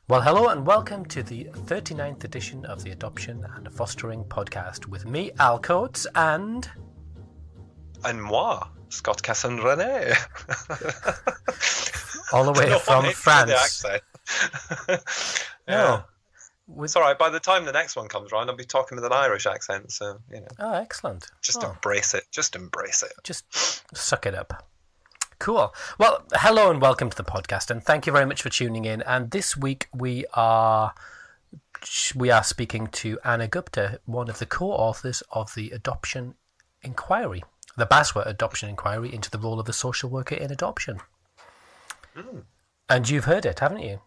Well, hello and welcome to the 39th edition of the Adoption and Fostering Podcast with me, Al Coates, and moi, Scott Casson-René. all the way from France. The accent. Yeah. It's all right. By the time the next one comes around, I'll be talking with an Irish accent, so, you know. Oh, excellent. Just embrace it. Just suck it up. Cool. Well, hello and welcome to the podcast, and thank you very much for tuning in. And this week we are speaking to Anna Gupta, one of the co-authors of the Adoption Enquiry, the BASW Adoption Enquiry into the role of the social worker in adoption. And you've heard it, haven't you?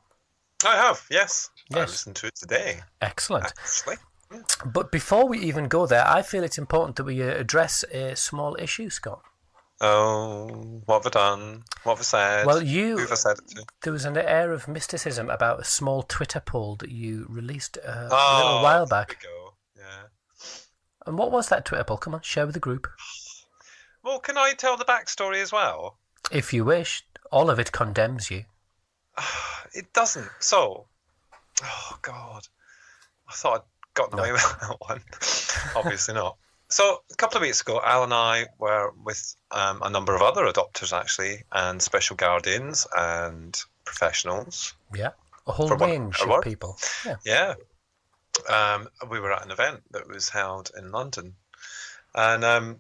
I have, yes. I listened to it today. Excellent. Actually. Yeah. But before we even go there, I feel it's important that we address a small issue, Scott. Oh, what have I done? What have I said? Well, who have I said it to? There was an air of mysticism about a small Twitter poll that you released a little while back. There we go. Yeah. And what was that Twitter poll? Come on, share with the group. Well, can I tell the backstory as well? If you wish. All of it condemns you. It doesn't. So, oh God, I thought I'd gotten away with that one. Obviously not. So a couple of weeks ago, Al and I were with a number of other adopters, actually, and special guardians and professionals. Yeah, a whole range of people. Yeah. We were at an event that was held in London, and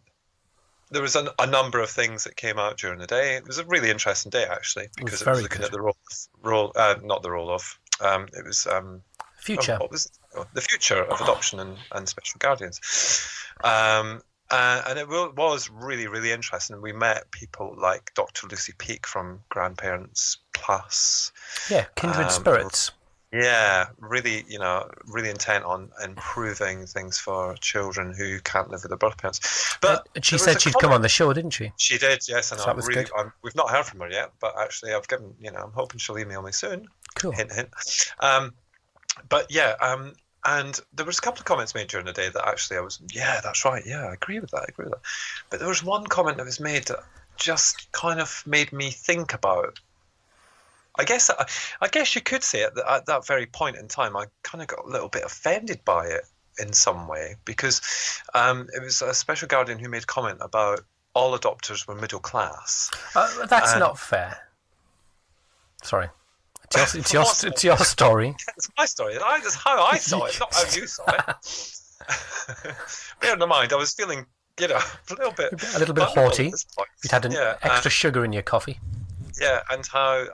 there was a number of things that came out during the day. It was a really interesting day, actually, because it was looking at the future. What was it? The future of adoption and special guardians. And it was really, really interesting. We met people like Dr. Lucy Peake from Grandparents Plus. Yeah, kindred spirits. Yeah, really, really intent on improving things for children who can't live with their birth parents. But she said she'd come on the show, didn't she? She did, yes. And So we've not heard from her yet, but actually I've given, I'm hoping she'll email me soon. Cool. Hint, hint. But yeah, and there was a couple of comments made during the day that actually that's right. Yeah, I agree with that. But there was one comment that was made that just kind of made me think about. I guess you could say at that very point in time, I kind of got a little bit offended by it in some way, because it was a special guardian who made a comment about all adopters were middle class. That's not fair. Sorry. It's your story. It's my story. That's how I saw it, not how you saw it. Bear in mind, I was feeling, a little bit haughty. You'd had an extra sugar in your coffee. Yeah, and how?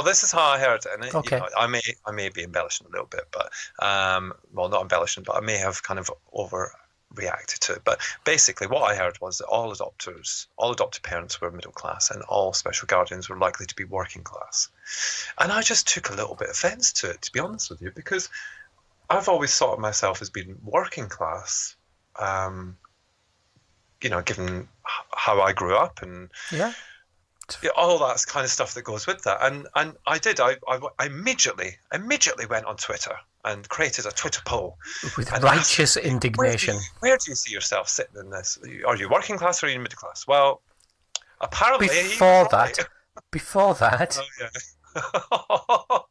This is how I heard it, and okay. I may be embellishing a little bit, but not embellishing, but I may have kind of overreacted to it. But basically, what I heard was that all adopted parents were middle class, and all special guardians were likely to be working class. And I just took a little bit of offence to it, to be honest with you, because I've always thought of myself as being working class. Given how I grew up and. Yeah. All that kind of stuff that goes with that, and I did. I immediately went on Twitter and created a Twitter poll with righteous indignation. Where do you see yourself sitting in this? Are you working class or are you middle class? Well, apparently before that.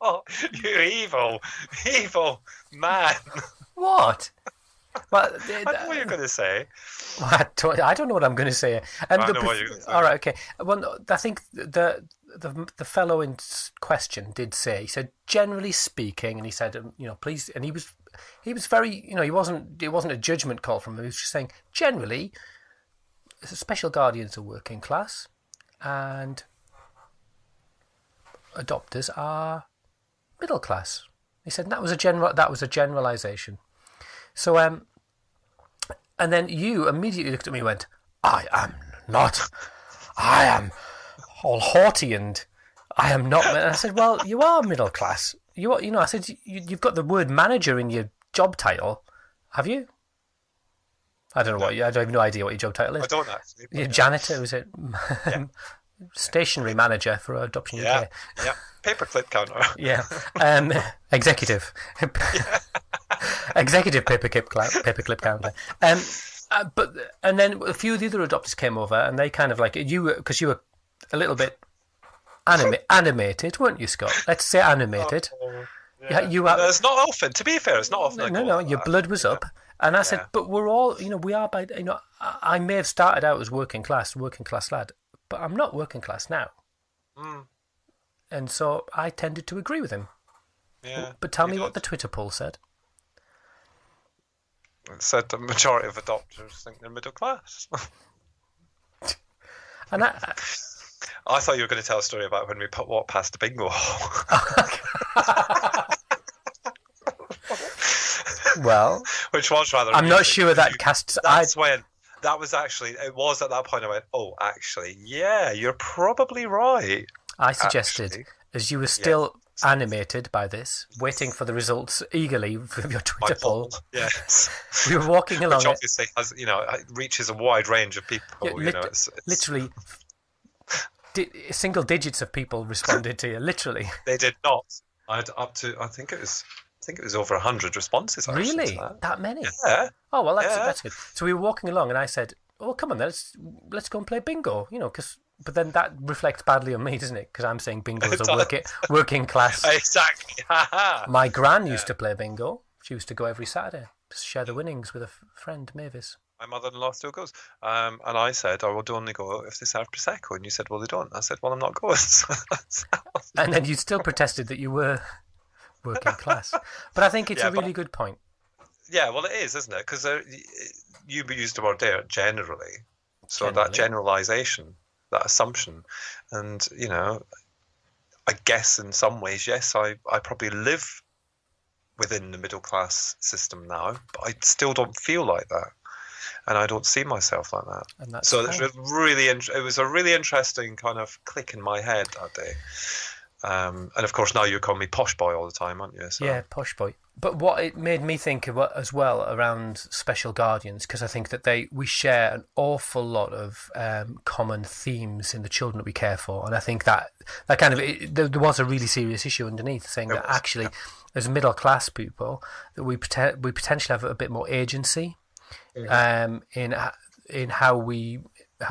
Oh yeah. You evil man. What? Well, I know what you're going to say. I don't know what I'm going to say. I know what you're going to say. All right, okay. Well, I think the fellow in question did say, he said, generally speaking, and he said, please, and he was very, it wasn't a judgment call from him. He was just saying, generally, special guardians are working class, and adopters are middle class. He said that was a generalization. So, and then you immediately looked at me and went, I am all haughty and I am not. And I said, well, you are middle class. You are, I said, you've got the word manager in your job title, have you? I don't know I have no idea what your job title is. I don't actually. Your janitor, is it? Yeah. Stationary manager for Adoption UK. Yeah. Paperclip counter. Yeah. Executive. Executive paperclip counter. And then a few of the other adopters came over, and they kind of because you were a little bit animated, weren't you, Scott? Let's say animated. Yeah, you are. No, it's not often. To be fair, it's not often. No. Your blood was up, and I said, but we're all, we are by. I may have started out as working class lad, but I'm not working class now. Mm. And so I tended to agree with him. Yeah. But tell me what the Twitter poll said. It said the majority of adopters think they're middle class. And I thought you were going to tell a story about when we walked past the bingo hall. Well, which was rather. I'm not sure that casts. That was actually. It was at that point I went, oh, actually, yeah, you're probably right. I suggested, as you were still animated by this, waiting for the results eagerly from your Twitter poll. Yes, we were walking along. Which obviously has, reaches a wide range of people. It's literally, single digits of people responded to you. Literally, they did not. I had up to. I think it was over 100 responses. Actually, really, that many? Yeah. Oh well, that's good. So we were walking along, and I said, "Oh, come on, let's go and play bingo." But then that reflects badly on me, doesn't it? Because I'm saying bingo is a working class. Exactly. My gran used to play bingo. She used to go every Saturday to share the winnings with a friend, Mavis. My mother-in-law still goes. And I said, I would only go if they serve Prosecco. And you said, well, they don't. I said, well, I'm not going. And then you still protested that you were working class. But I think it's a really good point. Yeah, well, it is, isn't it? Because you used the word there, generally. So that generalisation, that assumption, and I guess in some ways, yes, I probably live within the middle class system now, but I still don't feel like that, and I don't see myself like that. And that's so it was a really interesting kind of click in my head that day. And of course now you call me posh boy all the time, aren't you? So. Yeah, posh boy. But what it made me think of as well around special guardians, because I think that we share an awful lot of common themes in the children that we care for, and I think that kind of there was a really serious issue underneath, saying that actually, as middle class people, that we potentially have a bit more agency, in how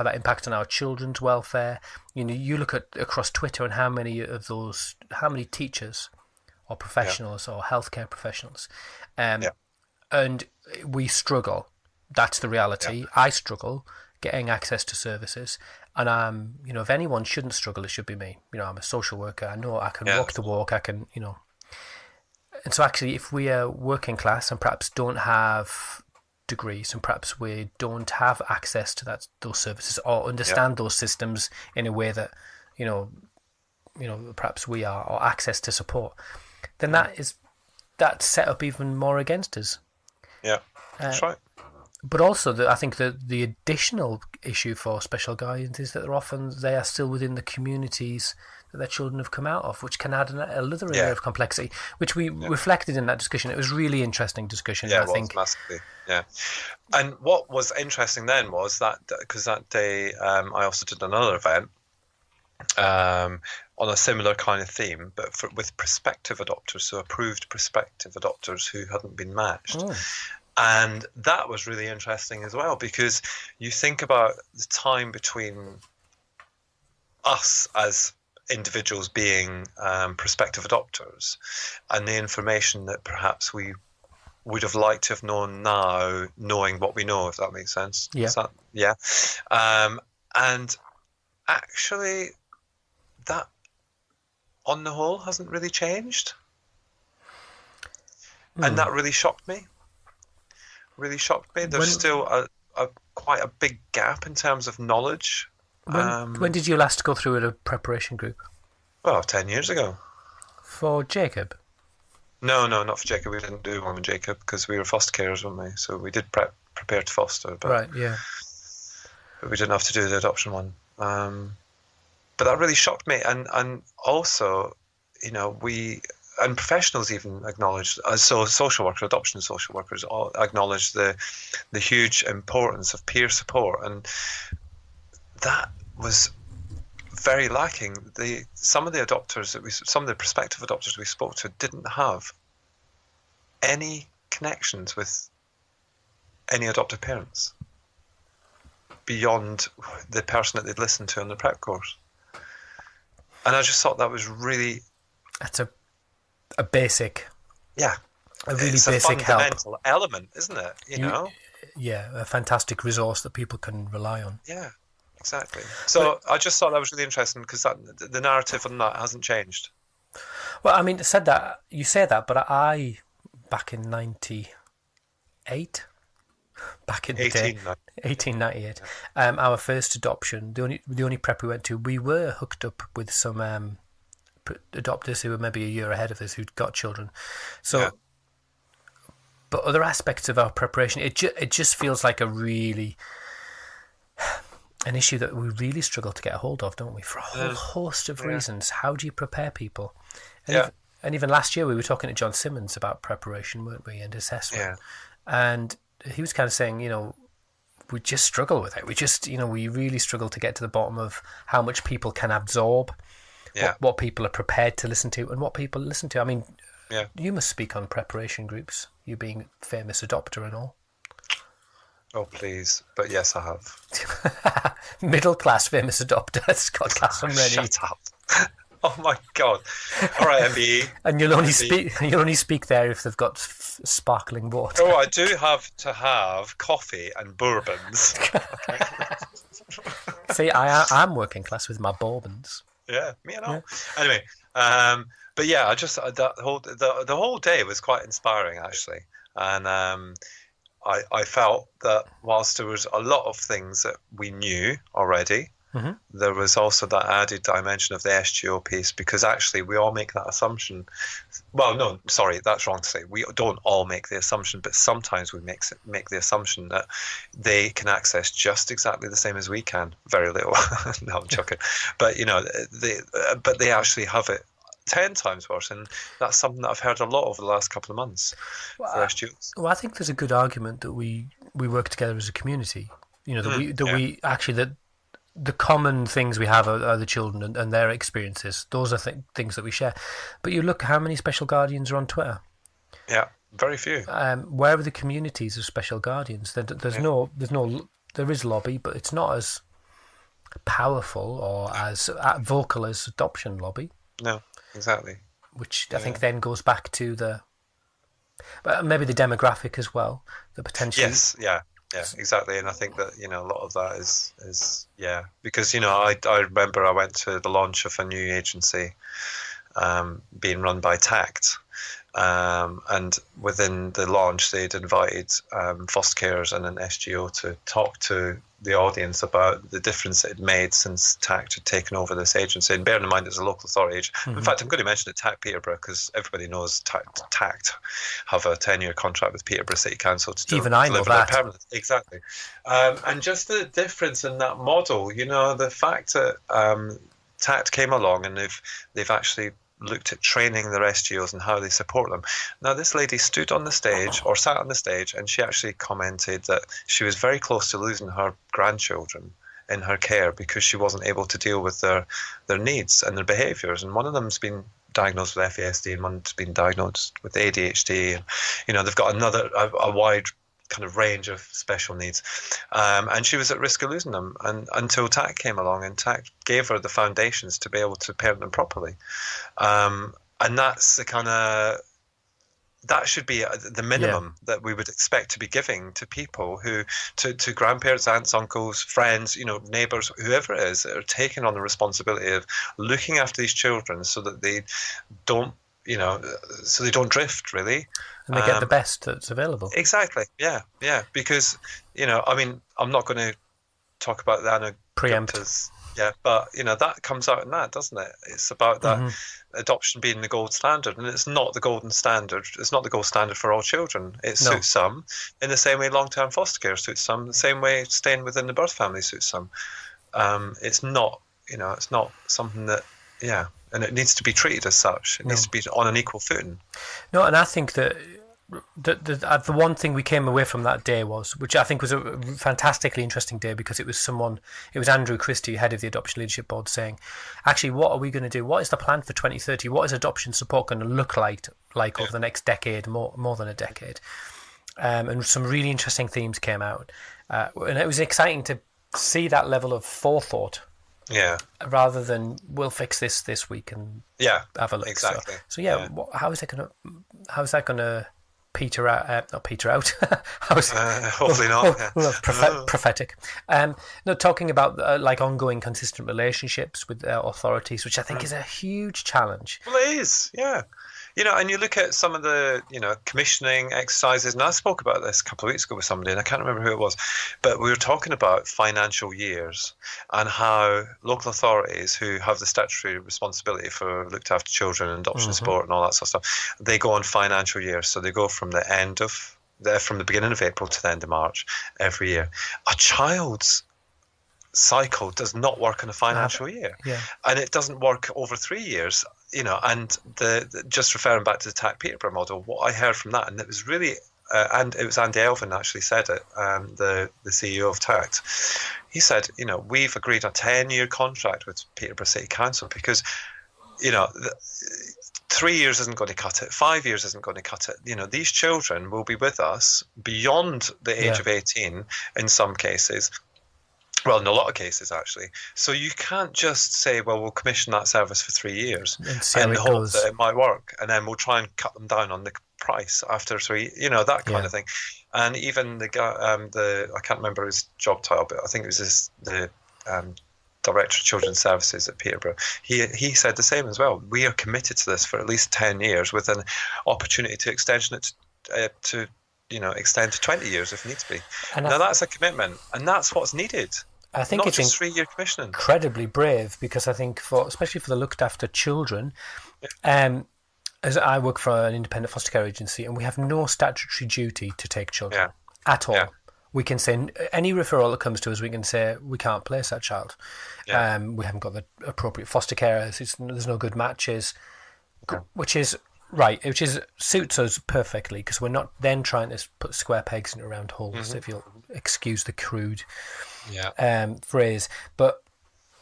that impacts on our children's welfare. You look at across Twitter and how many teachers or professionals or healthcare professionals, and we struggle. That's the reality. Yeah. I struggle getting access to services, and if anyone shouldn't struggle, it should be me. I'm a social worker. I know I can walk the walk. I can, and so actually, if we are working class and perhaps don't have degrees, and perhaps we don't have access to those services or understand those systems in a way that perhaps we are, or access to support, then that's set up even more against us. Yeah, that's right. But also, I think that the additional issue for special guardians is that they are still within the communities that their children have come out of, which can add another area of complexity, which we reflected in that discussion. It was a really interesting discussion. Yeah, I think massively. Yeah, and what was interesting then was that because that day I also did another event on a similar kind of theme, but with prospective adopters, so approved prospective adopters who hadn't been matched. Oh. And that was really interesting as well, because you think about the time between us as individuals being prospective adopters and the information that perhaps we would have liked to have known now, knowing what we know, if that makes sense. Yeah. And actually, that on the whole hasn't really changed. And that really shocked me. There's still a quite a big gap in terms of knowledge. When did you last go through a preparation group? Well, 10 years ago. For Jacob? No, not for Jacob. We didn't do one with Jacob because we were foster carers, weren't we? So we did prepare to foster. But, right, yeah. But we didn't have to do the adoption one. But that really shocked me. And also, and professionals even acknowledged, so social workers, adoption social workers, all acknowledged the huge importance of peer support, and that was very lacking. Some of the prospective adopters we spoke to didn't have any connections with any adoptive parents beyond the person that they'd listened to on the prep course, and I just thought that was really. a basic, Yeah, a really it's basic a help. fundamental element, isn't it? You know. Yeah, a fantastic resource that people can rely on. Yeah, exactly. But So I just thought that was really interesting because the narrative on that hasn't changed. well, I mean, said that you say that, but I back in '98, back in the day, 1898, our first adoption, the only prep we went to, we were hooked up with some adopters who were maybe a year ahead of us who'd got children. So, Yeah. but other aspects of our preparation, it just feels like an issue that we really struggle to get a hold of, don't we? For a whole host of reasons. How do you prepare people? And even last year we were talking to John Simmons about preparation, weren't we, and assessment. Yeah. And he was kind of saying, we just struggle with it. We just, we really struggle to get to the bottom of how much people can absorb, what people are prepared to listen to, and what people listen to. I mean, you must speak on preparation groups, you being famous adopter and all. Oh, please. But yes, I have. Middle class famous adopter, Scott Castlereagh. Shut up. Oh my God! All right, MBE. And you'll only speak there if they've got sparkling water. Oh, I do have to have coffee and bourbons. See, I'm working class with my bourbons. Yeah, me and all. Yeah. Anyway, but yeah, I just the whole day was quite inspiring actually, and I felt that whilst there was a lot of things that we knew already. Mm-hmm. There was also that added dimension of the SGO piece, because actually we all make that assumption. Well, no, sorry, that's wrong to say. We don't all make the assumption, but sometimes we make the assumption that they can access just exactly the same as we can. Very little. No, I'm joking. But they actually have it 10 times worse, and that's something that I've heard a lot over the last couple of months for SGOs. Well, I think there's a good argument that we work together as a community. We actually the common things we have are the children and their experiences. Those are things that we share. But you look how many special guardians are on Twitter. Yeah, very few. Where are the communities of special guardians? There is lobby, but it's not as powerful or as vocal as adoption lobby. No, exactly. Which I think then goes back to maybe the demographic as well, the potential. Yes, yeah. Yeah, exactly, and I think that a lot of that is because I remember I went to the launch of a new agency being run by TACT, and within the launch they'd invited foster carers and an SGO to talk to the audience about the difference it had made since TACT had taken over this agency. And bearing in mind it's a local authority agency. Mm-hmm. In fact, I'm going to mention it, TACT Peterborough, because everybody knows TACT have a 10-year contract with Peterborough City Council to even I know that. Permanent. Exactly. And just the difference in that model, the fact that TACT came along and they've actually looked at training their SGOs and how they support them. Now, this lady sat on the stage, and she actually commented that she was very close to losing her grandchildren in her care because she wasn't able to deal with their needs and their behaviours. And one of them's been diagnosed with FASD, and one's been diagnosed with ADHD. And they've got a wide kind of range of special needs, and she was at risk of losing them, and until TACT came along, and TACT gave her the foundations to be able to parent them properly, and that's the kind of that should be the minimum that we would expect to be giving to people to grandparents, aunts, uncles, friends, neighbours, whoever it is, that are taking on the responsibility of looking after these children so that they don't drift, really. And they get the best that's available. Exactly, yeah. Because, I'm not going to talk about the Anna Gupta's, but, that comes out in that, doesn't it? It's about that adoption being the gold standard, and it's not the golden standard. It's not the gold standard for all children. It suits some, in the same way long-term foster care suits some, the same way staying within the birth family suits some. It's not, it's not something that, and it needs to be treated as such. It needs to be on an equal footing. No, and I think that the one thing we came away from that day was, which I think was a fantastically interesting day, because it was Andrew Christie, head of the Adoption Leadership Board, saying, actually, what are we going to do? What is the plan for 2030? What is adoption support going to look like over the next decade, more than a decade? And some really interesting themes came out. And it was exciting to see that level of forethought Yeah. rather than we'll fix this week and have a look. Exactly. So how is that gonna peter out? Not peter out. Hopefully not. Prophetic. No, talking about like ongoing consistent relationships with authorities, which I think is a huge challenge. Well, it is. Yeah. And you look at some of the, commissioning exercises, and I spoke about this a couple of weeks ago with somebody, and I can't remember who it was, but we were talking about financial years and how local authorities who have the statutory responsibility for looked after children and adoption support and all that sort of stuff, they go on financial years. So they go from the beginning of April to the end of March every year. A child's cycle does not work in a financial year, and it doesn't work over 3 years. And just referring back to the TAC Peterborough model, what I heard from that, and it was really, and it was Andy Elvin actually said it, the CEO of TACT. He said, we've agreed a 10-year contract with Peterborough City Council because, 3 years isn't going to cut it. 5 years isn't going to cut it. These children will be with us beyond the age of 18 in some cases. Well, in a lot of cases, actually. So you can't just say, well, we'll commission that service for 3 years and hope that it might work. And then we'll try and cut them down on the price after 3, that kind of thing. And even the guy, I can't remember his job title, but I think it was the Director of Children's Services at Peterborough. He said the same as well. We are committed to this for at least 10 years with an opportunity to extension it to extend to 20 years if needs be. And now that's a commitment, and that's what's needed. I think not it's just 3-year commissioning. Incredibly brave, because I think especially for the looked after children, as I work for an independent foster care agency, and we have no statutory duty to take children at all. We can say any referral that comes to us, we can say we can't place that child. We haven't got the appropriate foster carers. There's no good matches, which suits us perfectly, because we're not then trying to put square pegs into round holes, if you'll excuse the crude phrase. But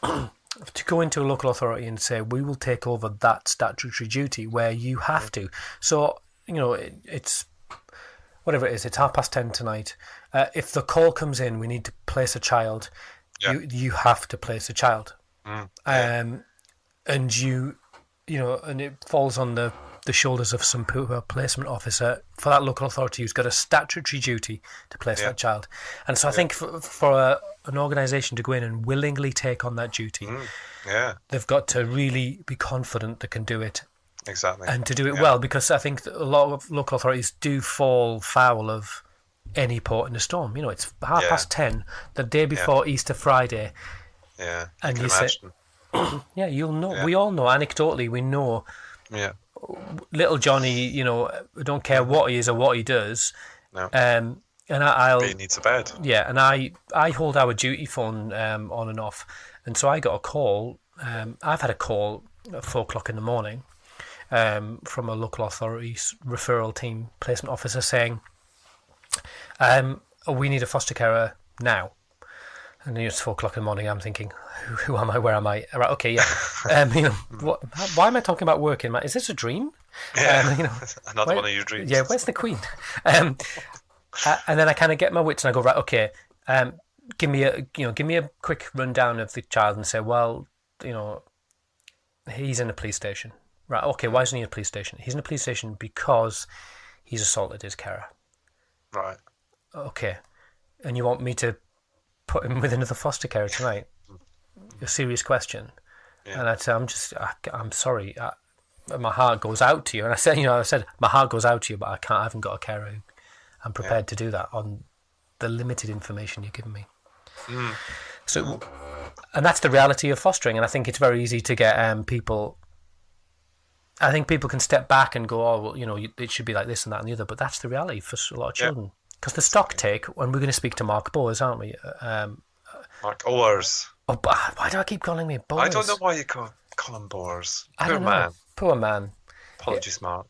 to go into a local authority and say we will take over that statutory duty where you have to. So it's whatever it is. It's 10:30 tonight. If the call comes in, we need to place a child. You have to place a child, and and it falls on the shoulders of some poor placement officer for that local authority who's got a statutory duty to place that child. And so I think for an organisation to go in and willingly take on that duty, they've got to really be confident they can do it. Exactly. And to do it well, because I think that a lot of local authorities do fall foul of any port in a storm. It's 10:30, the day before Easter Friday. Yeah. And you say, you'll know. We all know, anecdotally, we know. Yeah. Little Johnny, don't care what he is or what he does. No. And he needs a bed. Yeah, and I hold our duty phone on and off, and so I got a call. I've had a call at 4:00 in the morning from a local authority's referral team placement officer saying, we need a foster carer now. And it's 4:00 in the morning. I'm thinking, who am I? Where am I? Right, okay, why am I talking about working? Is this a dream? Yeah, another one of your dreams. Yeah, where's the Queen? And then I kind of get my wits and I go, right, okay, give me a quick rundown of the child and say, well, he's in a police station. Right, okay, why isn't he in a police station? He's in a police station because he's assaulted his carer. Right. Okay, and you want me to put him with another foster carer tonight? A serious question. And I'd say, I'm sorry, my heart goes out to you. And I said my heart goes out to you, but I haven't got a carer who I'm prepared to do that on the limited information you've given me. So, and that's the reality of fostering. And I think it's very easy to get people. I think people can step back and go, oh, well, it should be like this and that and the other. But that's the reality for a lot of children. Because the stock take, and we're going to speak to Mark Bowers, aren't we? Mark Bowers. Oh, why do I keep calling me Bowers? I don't know why you call him Bowers. Poor man. Apologies, Mark.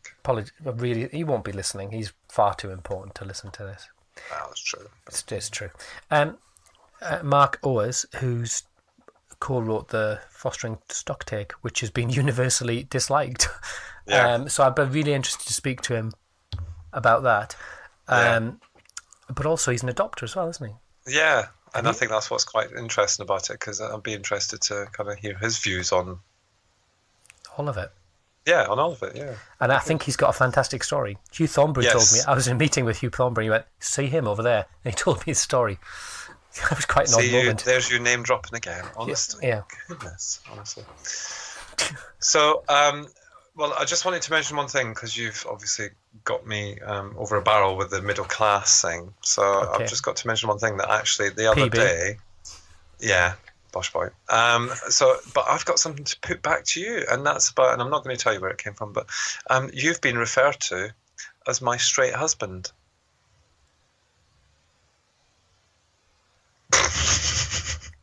Really, he won't be listening. He's far too important to listen to this. That's true. It's true. Mark Bowers, who's co-wrote the Fostering Stocktake, which has been universally disliked. So I'd be really interested to speak to him about that. But also, he's an adopter as well, isn't he? Yeah, And I think that's what's quite interesting about it, because I'd be interested to kind of hear his views on all of it. Yeah, on all of it, yeah. And I think he's got a fantastic story. Hugh Thornbury told me, I was in a meeting with Hugh Thornbury, he went, see him over there, and he told me his story. That was quite an odd moment. There's your name dropping again, honestly. Yeah. Goodness, honestly. So, well, I just wanted to mention one thing, because you've obviously got me over a barrel with the middle class thing. So I've just got to mention one thing that actually the other day... Yeah, Bosh Boy. But I've got something to put back to you, and that's about, and I'm not going to tell you where it came from, but you've been referred to as my straight husband.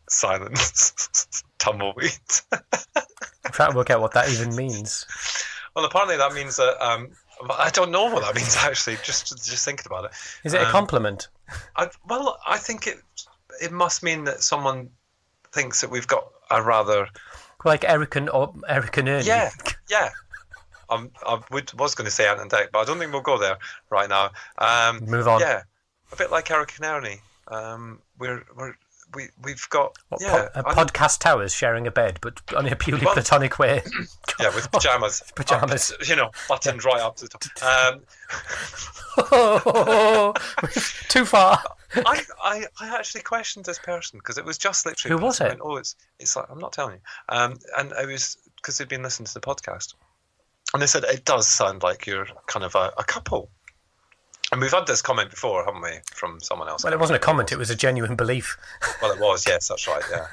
Silence. Tumbleweed. I'm trying to work out what that even means. Well, apparently that means that I don't know what that means actually. Just thinking about it. Is it a compliment? I think it must mean that someone thinks that we've got a rather like Eric and Ernie. Yeah. I was going to say Ant and Dec, but I don't think we'll go there right now. Move on. Yeah, a bit like Eric and Ernie. We've got podcast towers sharing a bed, but on a purely platonic way. Yeah, with pajamas. Pajamas. Buttoned right up to the top. Too far. I actually questioned this person, because it was just literally... Who was it? It's like, I'm not telling you. And it was because they'd been listening to the podcast. And they said, it does sound like you're kind of a couple. And we've had this comment before, haven't we, from someone else? Well, it wasn't a comment, it was a genuine belief. Well, it was, yes, that's right, yeah.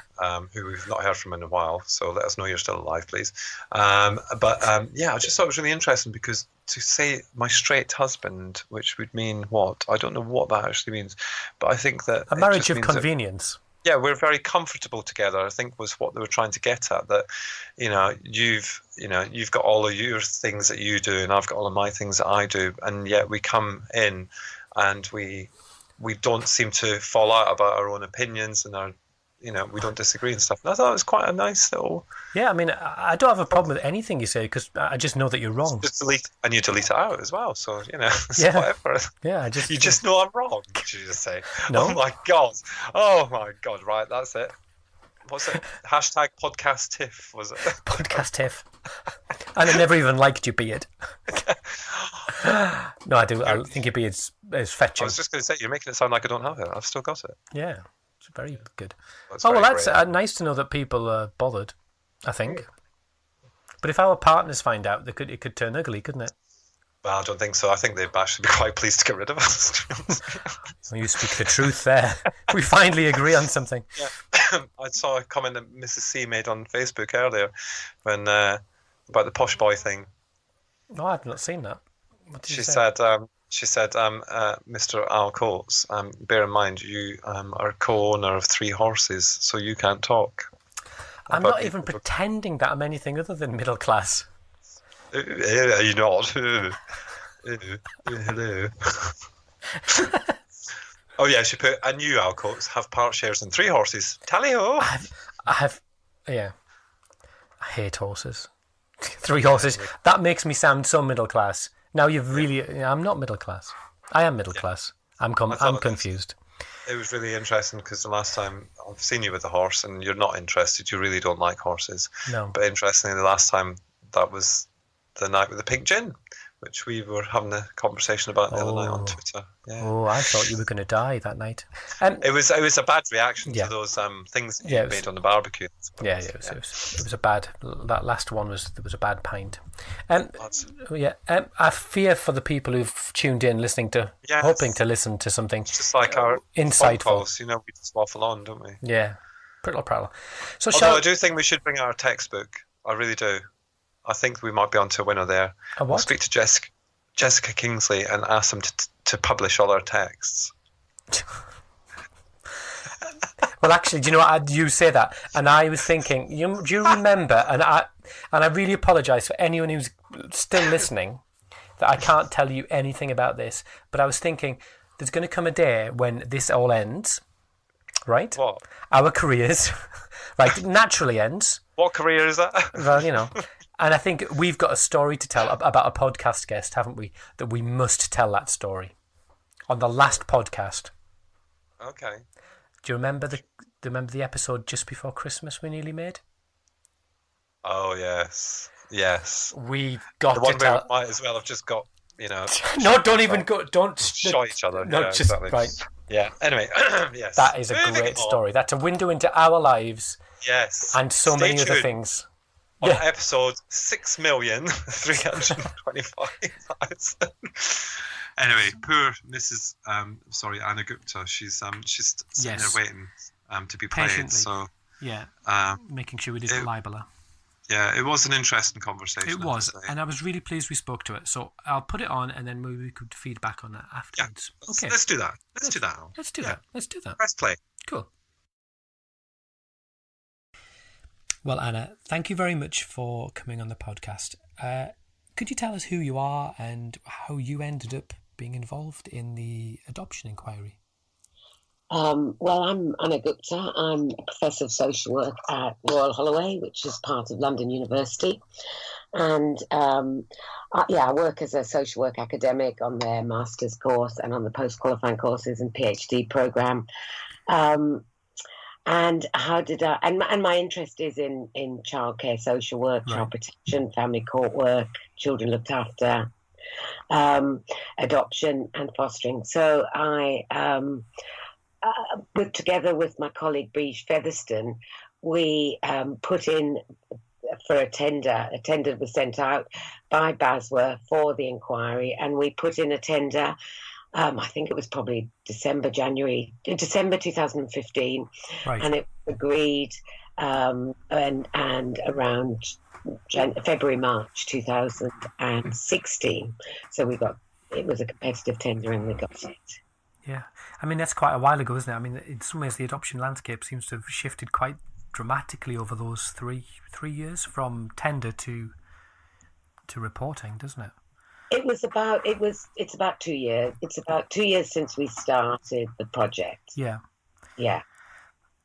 Who we've not heard from in a while, so let us know you're still alive, please. I just thought it was really interesting, because to say my straight husband, which would mean what? I don't know what that actually means, but I think that... A marriage of convenience. Yeah, we're very comfortable together, I think was what they were trying to get at, that, you've got all of your things that you do, and I've got all of my things that I do, and yet we come in and we don't seem to fall out about our own opinions, and we don't disagree and stuff. And I thought it was quite a nice little... Yeah, I mean, I don't have a problem with anything you say, because I just know that you're wrong. Just delete it out as well, so, whatever. Yeah, You just know I'm wrong, did you just say? No. Oh my God, right, that's it. What's it? Hashtag podcast tiff, was it? Podcast tiff. And I never even liked your beard. No, I do. I think your beard's fetching. I was just going to say, you're making it sound like I don't have it. I've still got it. Yeah, it's very good. That's nice to know that people are bothered, I think. But if our partners find out, it could turn ugly, couldn't it? Well, I don't think so. I think they'd actually be quite pleased to get rid of us. Well, you speak the truth there. We finally agree on something. Yeah. I saw a comment that Mrs. C made on Facebook earlier when about the posh boy thing. No, I've not seen that. What did she say? said, Mr. Al Coates, bear in mind you are co-owner of 3 horses, so you can't talk. I'm not even pretending that I'm anything other than middle class. Are you not? Hello. Oh yeah, she put, and you, Al Coates, have part shares in 3 horses. Tally-ho! Yeah. I hate horses. 3 horses. That makes me sound so middle class. Now you've really... I'm not middle class. I am middle class. I'm confused. It was really interesting, because the last time I've seen you with a horse, and you're not interested, you really don't like horses. No. But interestingly, the last time, that was the night with the pink gin, which we were having a conversation about the other night on Twitter. Yeah. Oh, I thought you were going to die that night. It was a bad reaction to those things that you made on the barbecue. Yeah, it was a bad. That last one was a bad pint. I fear for the people who've tuned in, hoping to listen to something. Just like our insightful. Calls, we just waffle on, don't we? Yeah, prattle. So, I do think we should bring our textbook. I really do. I think we might be onto a winner there. A what? We'll speak to Jessica Kingsley and ask them to publish all our texts. Well, actually, do you know what? You say that, and I was thinking. Do you remember? And I really apologise for anyone who's still listening that I can't tell you anything about this. But I was thinking, there's going to come a day when this all ends, right? What? Our careers, right? Naturally ends. What career is that? Well, And I think we've got a story to tell about a podcast guest, haven't we? That we must tell that story on the last podcast. Okay. Do you remember the episode just before Christmas we nearly made? Oh yes, yes. We got The one it where we out. might as well have just got, No, don't even go. Don't shot each other. No, Yeah, just exactly. right. Yeah. Anyway, yes. That is a Moving great on. story. That's a window into our lives. Yes. And so Stay many other tuned things. on episode 6,325,000. Anyway, poor Mrs. Anna Gupta. She's sitting there waiting to be played. Patiently. So yeah, making sure we didn't libel her. Yeah, it was an interesting conversation. It was, and I was really pleased we spoke to it. So I'll put it on, and then maybe we could feedback on that afterwards. Yeah, let's do that. Let's do that. Let's do that. Press play. Cool. Well, Anna, thank you very much for coming on the podcast. Could you tell us who you are and how you ended up being involved in the adoption inquiry? Well, I'm Anna Gupta. I'm a professor of social work at Royal Holloway, which is part of London University. And I work as a social work academic on their master's course and on the post-qualifying courses and PhD program. And how did I? And my interest is in childcare, social work, child protection, family court work, children looked after, adoption and fostering. So I, together with my colleague Briege Featherstone, we put in for a tender. A tender was sent out by BASW for the inquiry, and we put in a tender. I think it was probably December 2015, and it was agreed and around February, March 2016. So it was a competitive tender and we got it. Yeah, I mean that's quite a while ago, isn't it? I mean, in some ways the adoption landscape seems to have shifted quite dramatically over those three years from tender to reporting, doesn't it? It's about 2 years. It's about 2 years since we started the project. Yeah. Yeah.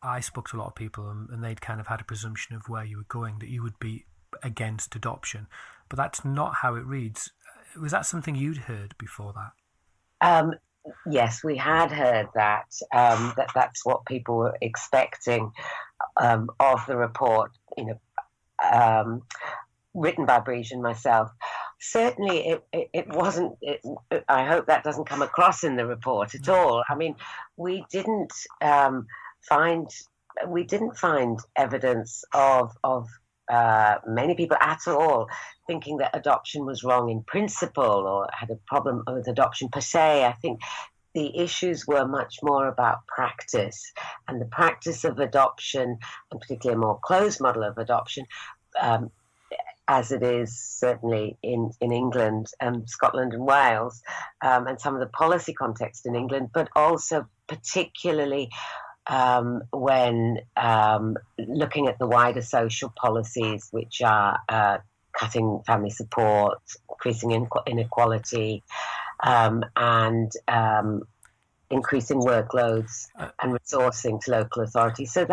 I spoke to a lot of people and they'd kind of had a presumption of where you were going, that you would be against adoption. But that's not how it reads. Was that something you'd heard before that? Yes, we had heard that. That's what people were expecting of the report, written by Briege and myself. Certainly, it wasn't. I hope that doesn't come across in the report at all. I mean, we didn't find evidence of many people at all thinking that adoption was wrong in principle or had a problem with adoption per se. I think the issues were much more about practice and the practice of adoption, and particularly a more closed model of adoption. As it is certainly in England and Scotland and Wales, and some of the policy context in England, but also particularly when looking at the wider social policies, which are cutting family support, increasing inequality, and increasing workloads and resourcing to local authorities. So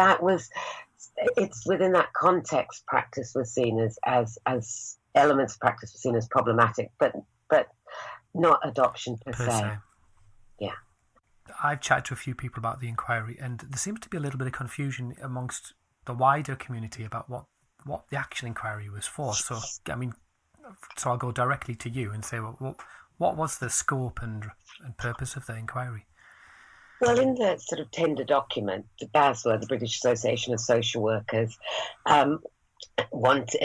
it's within that context practice was seen as elements of practice were seen as problematic, but not adoption per se. Yeah. I've chatted to a few people about the inquiry, and there seems to be a little bit of confusion amongst the wider community about what the actual inquiry was for. So I'll go directly to you and say, well, what was the scope and purpose of the inquiry? Well, in the sort of tender document, the BASW, the British Association of Social Workers, wanted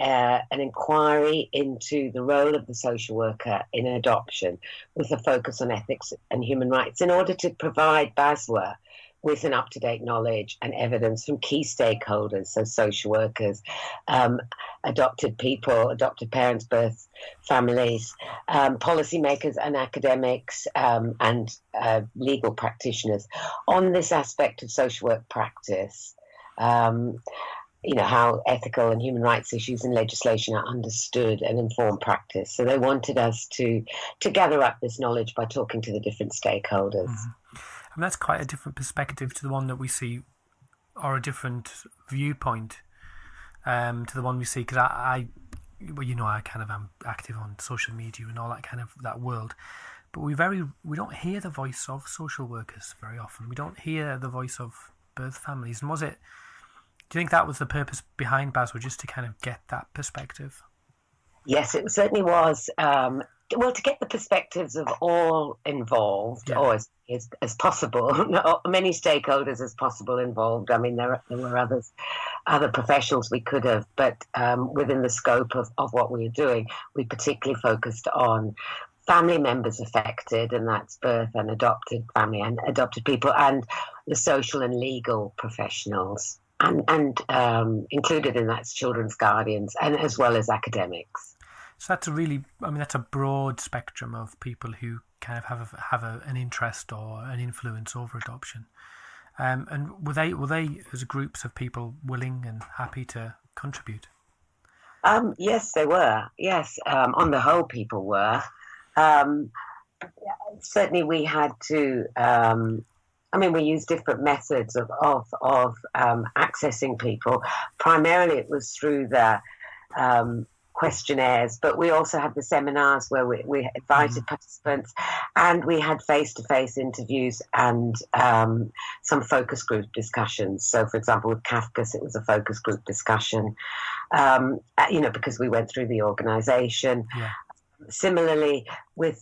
an inquiry into the role of the social worker in adoption with a focus on ethics and human rights in order to provide BASW with an up-to-date knowledge and evidence from key stakeholders, so social workers, adopted people, adopted parents, birth families, policymakers and academics, and legal practitioners on this aspect of social work practice. How ethical and human rights issues and legislation are understood and inform practice. So they wanted us to gather up this knowledge by talking to the different stakeholders. Mm-hmm. And that's quite a different perspective to the one that we see, or a different viewpoint to the one we see, because I kind of am active on social media and all that kind of that world. but we don't hear the voice of social workers very often. We don't hear the voice of birth families. And do you think that was the purpose behind BASW, just to kind of get that perspective? Yes, it certainly was. To get the perspectives of all involved, or as possible, many stakeholders as possible involved. I mean, there were other professionals we could have, but within the scope of what we were doing, we particularly focused on family members affected, and that's birth and adopted family and adopted people, and the social and legal professionals, and included in that's children's guardians, and as well as academics. So that's a broad spectrum of people who kind of have an interest or an influence over adoption. And were they as groups of people willing and happy to contribute? Yes, they were. Yes, on the whole, people were. Certainly, we had to. We used different methods of accessing people. Primarily, it was through the questionnaires, but we also had the seminars where we invited participants, and we had face-to-face interviews and some focus group discussions. So, for example, with Kafkas, it was a focus group discussion, because we went through the organisation. Yeah. Similarly, we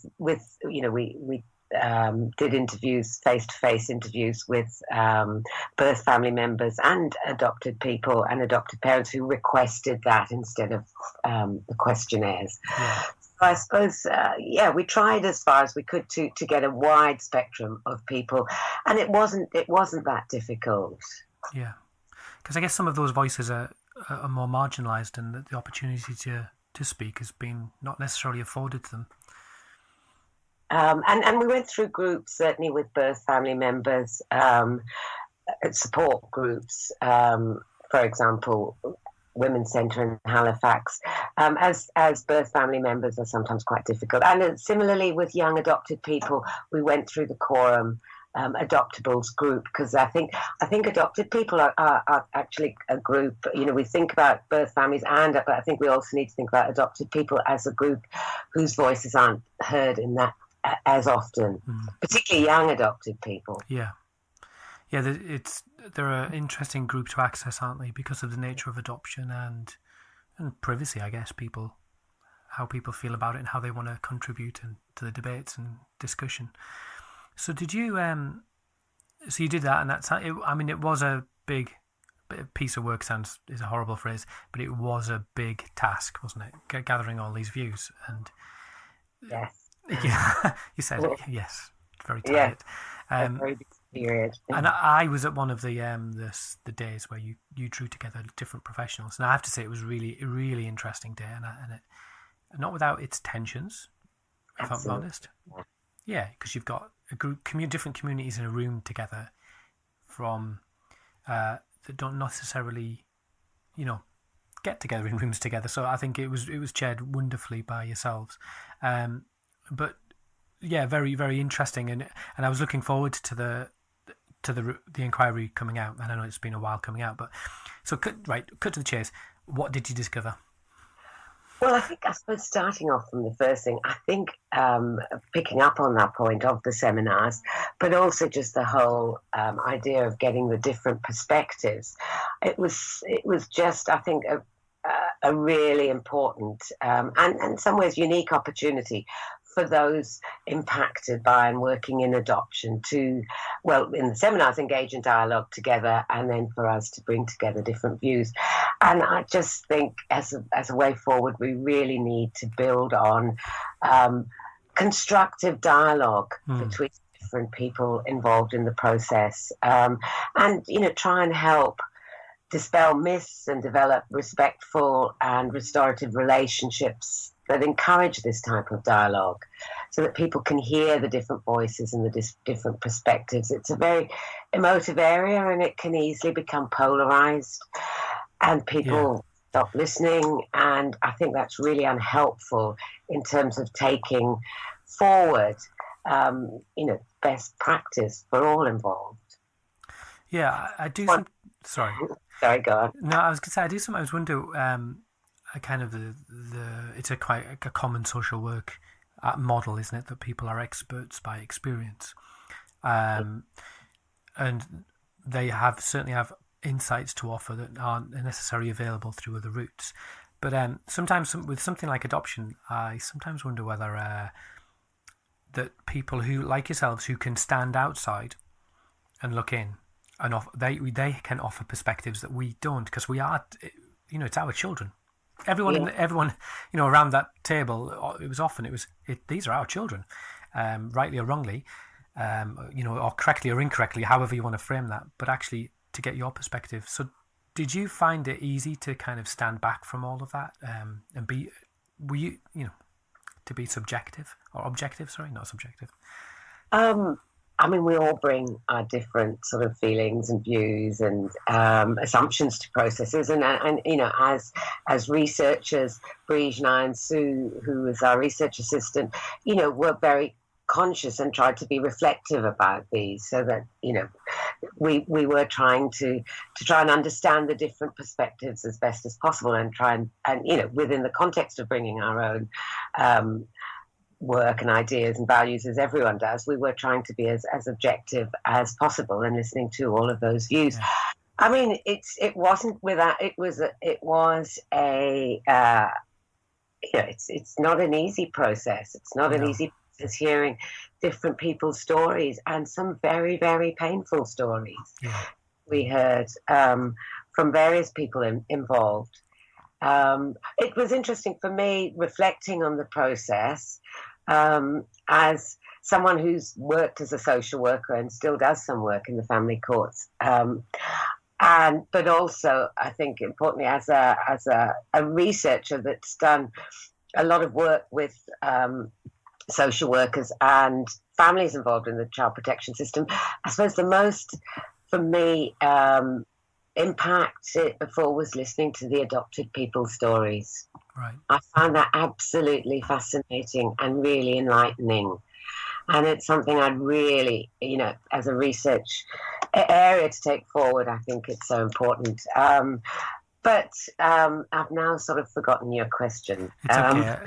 did interviews, face-to-face interviews with birth family members and adopted people and adopted parents who requested that instead of the questionnaires. Yeah. So I suppose, we tried as far as we could to get a wide spectrum of people, and it wasn't that difficult. Yeah, because I guess some of those voices are more marginalised, and the opportunity to speak has been not necessarily afforded to them. And we went through groups, certainly with birth family members, support groups, for example, Women's Centre in Halifax, as birth family members are sometimes quite difficult. And similarly with young adopted people, we went through the Quorum Adoptables group, because I think adopted people are actually a group. We think about birth families, but I think we also need to think about adopted people as a group whose voices aren't heard in that as often, particularly young adopted people. Yeah, they're an interesting group to access, aren't they? Because of the nature of adoption and privacy, I guess. How people feel about it and how they want to contribute to the debates and discussion. So did you? So you did that, and it was a big piece of work. Is a horrible phrase, but it was a big task, wasn't it? Gathering all these views and. Yes. Yeah, you said it. Yes, very tired. Yeah, very big period. And I was at one of the days where you drew together different professionals, and I have to say it was really a really interesting day, and it, not without its tensions, if I'm honest. Yeah, because you've got a group, different communities in a room together, from that don't necessarily, get together in rooms together. So I think it was chaired wonderfully by yourselves. But yeah, very, very interesting, and I was looking forward to the inquiry coming out. And I know it's been a while coming out, but so cut to the chase. What did you discover? Well, I suppose starting off from the first thing, I think picking up on that point of the seminars, but also just the whole idea of getting the different perspectives. It was just, I think, a really important and in some ways unique opportunity for those impacted by and working in adoption to, in the seminars, engage in dialogue together, and then for us to bring together different views. And I just think as a way forward, we really need to build on constructive dialogue between different people involved in the process, and try and help dispel myths and develop respectful and restorative relationships that encourage this type of dialogue, so that people can hear the different voices and the different perspectives. It's a very emotive area, and it can easily become polarized, and people stop listening. And I think that's really unhelpful in terms of taking forward, best practice for all involved. Yeah, I do. Sorry, go on. No, I was going to say I do sometimes wonder. Kind of it's quite a common social work model, isn't it? That people are experts by experience, and they certainly have insights to offer that aren't necessarily available through other routes. But sometimes with something like adoption, I sometimes wonder whether that people who, like yourselves, who can stand outside and look in, and they can offer perspectives that we don't, because we are, it's our children. Everyone, around that table, these are our children, rightly or wrongly, or correctly or incorrectly, however you want to frame that. But actually, to get your perspective. So, did you find it easy to kind of stand back from all of that and to be subjective or objective? Sorry, not subjective. We all bring our different sort of feelings and views and assumptions to processes, and as researchers, Briege and I and Sue, who was our research assistant, were very conscious and tried to be reflective about these, so that we were trying to try and understand the different perspectives as best as possible, and try and within the context of bringing our own work and ideas and values, as everyone does, we were trying to be as objective as possible and listening to all of those views. Yeah. It wasn't without. It was it's not an easy process. It's not an easy process hearing different people's stories, and some very, very painful stories. Yeah. We heard from various people involved. It was interesting for me reflecting on the process as someone who's worked as a social worker and still does some work in the family courts. But also, I think importantly, as a researcher that's done a lot of work with social workers and families involved in the child protection system, I suppose the most, for me, impact it before was listening to the adopted people's stories. Right. I found that absolutely fascinating and really enlightening. And it's something I'd really, as a research area to take forward. I think it's so important. But I've now sort of forgotten your question. It's okay.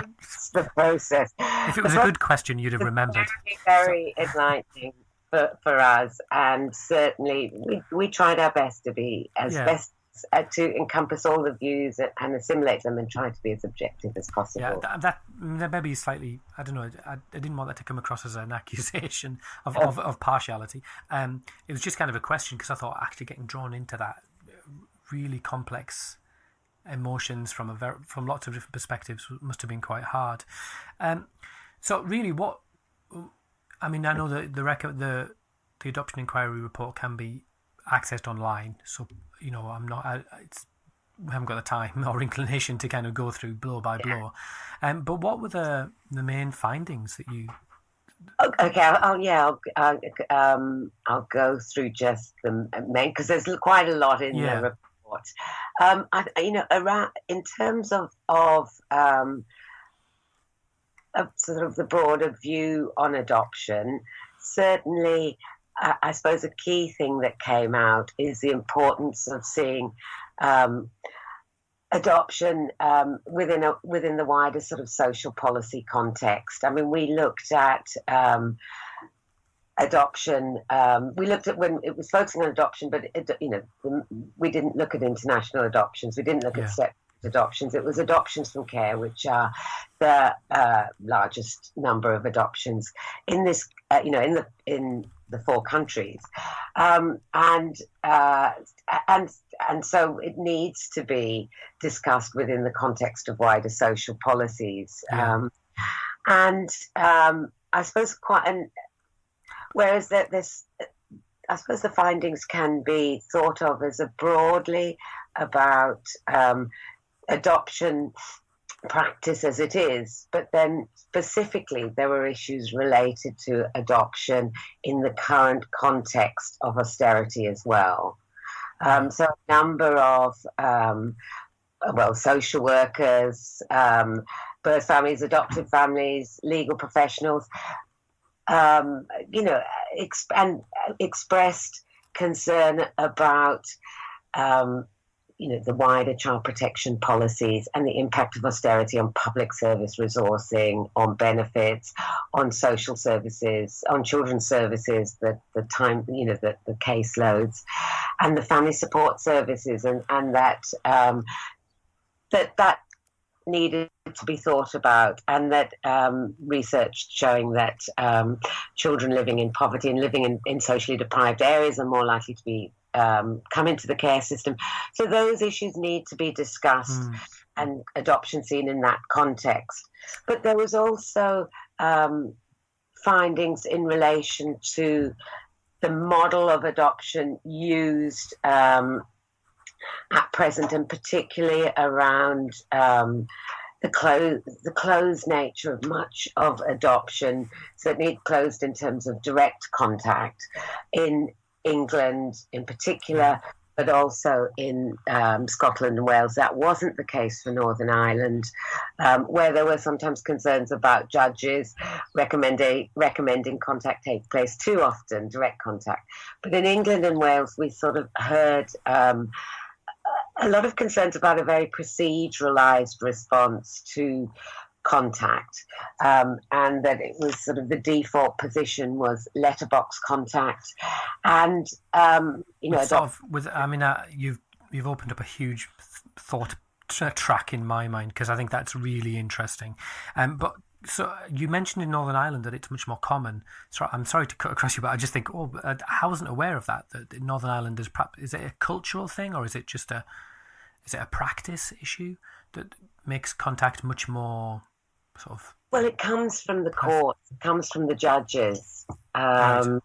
The process. If it was a good question, you'd have remembered. Very enlightening for us, and certainly we tried our best to be best to encompass all the views and assimilate them, and try to be as objective as possible. Yeah, that may be slightly, I don't know, I didn't want that to come across as an accusation of partiality. It was just kind of a question, because I thought actually getting drawn into that really complex emotions from lots of different perspectives must have been quite hard. So really, I know that the Adoption Enquiry report can be accessed online, so we haven't got the time or inclination to kind of go through blow by blow. But what were the main findings that you? Okay, I'll go through just the main, because there's quite a lot in the report. Around in terms of sort of the broader view on adoption, certainly, I suppose a key thing that came out is the importance of seeing adoption within the wider sort of social policy context. I mean, we looked at adoption. We looked at when it was focusing on adoption, but we didn't look at international adoptions. We didn't look at step adoptions. It was adoptions from care, which are the largest number of adoptions in this, in the 4 countries, and so it needs to be discussed within the context of wider social policies. I suppose whereas I suppose the findings can be thought of as a broadly about adoption practice as it is, but then specifically there were issues related to adoption in the current context of austerity as well. So a number of social workers, birth families, adoptive families, legal professionals, expressed concern about the wider child protection policies and the impact of austerity on public service resourcing, on benefits, on social services, on children's services, the caseloads, and the family support services, and that needed to be thought about, and that research showing that children living in poverty and living in socially deprived areas are more likely to be come into the care system. So those issues need to be discussed and adoption seen in that context. But there was also findings in relation to the model of adoption used at present, and particularly around the closed nature of much of adoption, certainly closed in terms of direct contact in England in particular, but also in Scotland and Wales. That wasn't the case for Northern Ireland, where there were sometimes concerns about judges recommending contact take place too often, direct contact. But in England and Wales, we sort of heard a lot of concerns about a very proceduralised response to contact, and that it was sort of the default position was letterbox contact, and you've opened up a huge thought track in my mind, because I think that's really interesting. But so you mentioned in Northern Ireland that it's much more common. So I'm sorry to cut across you, but I just think, I wasn't aware of that. That in Northern Ireland is it a cultural thing, or is it just a practice issue that makes contact much more sort of? Well, it comes from the courts, it comes from the judges, Right.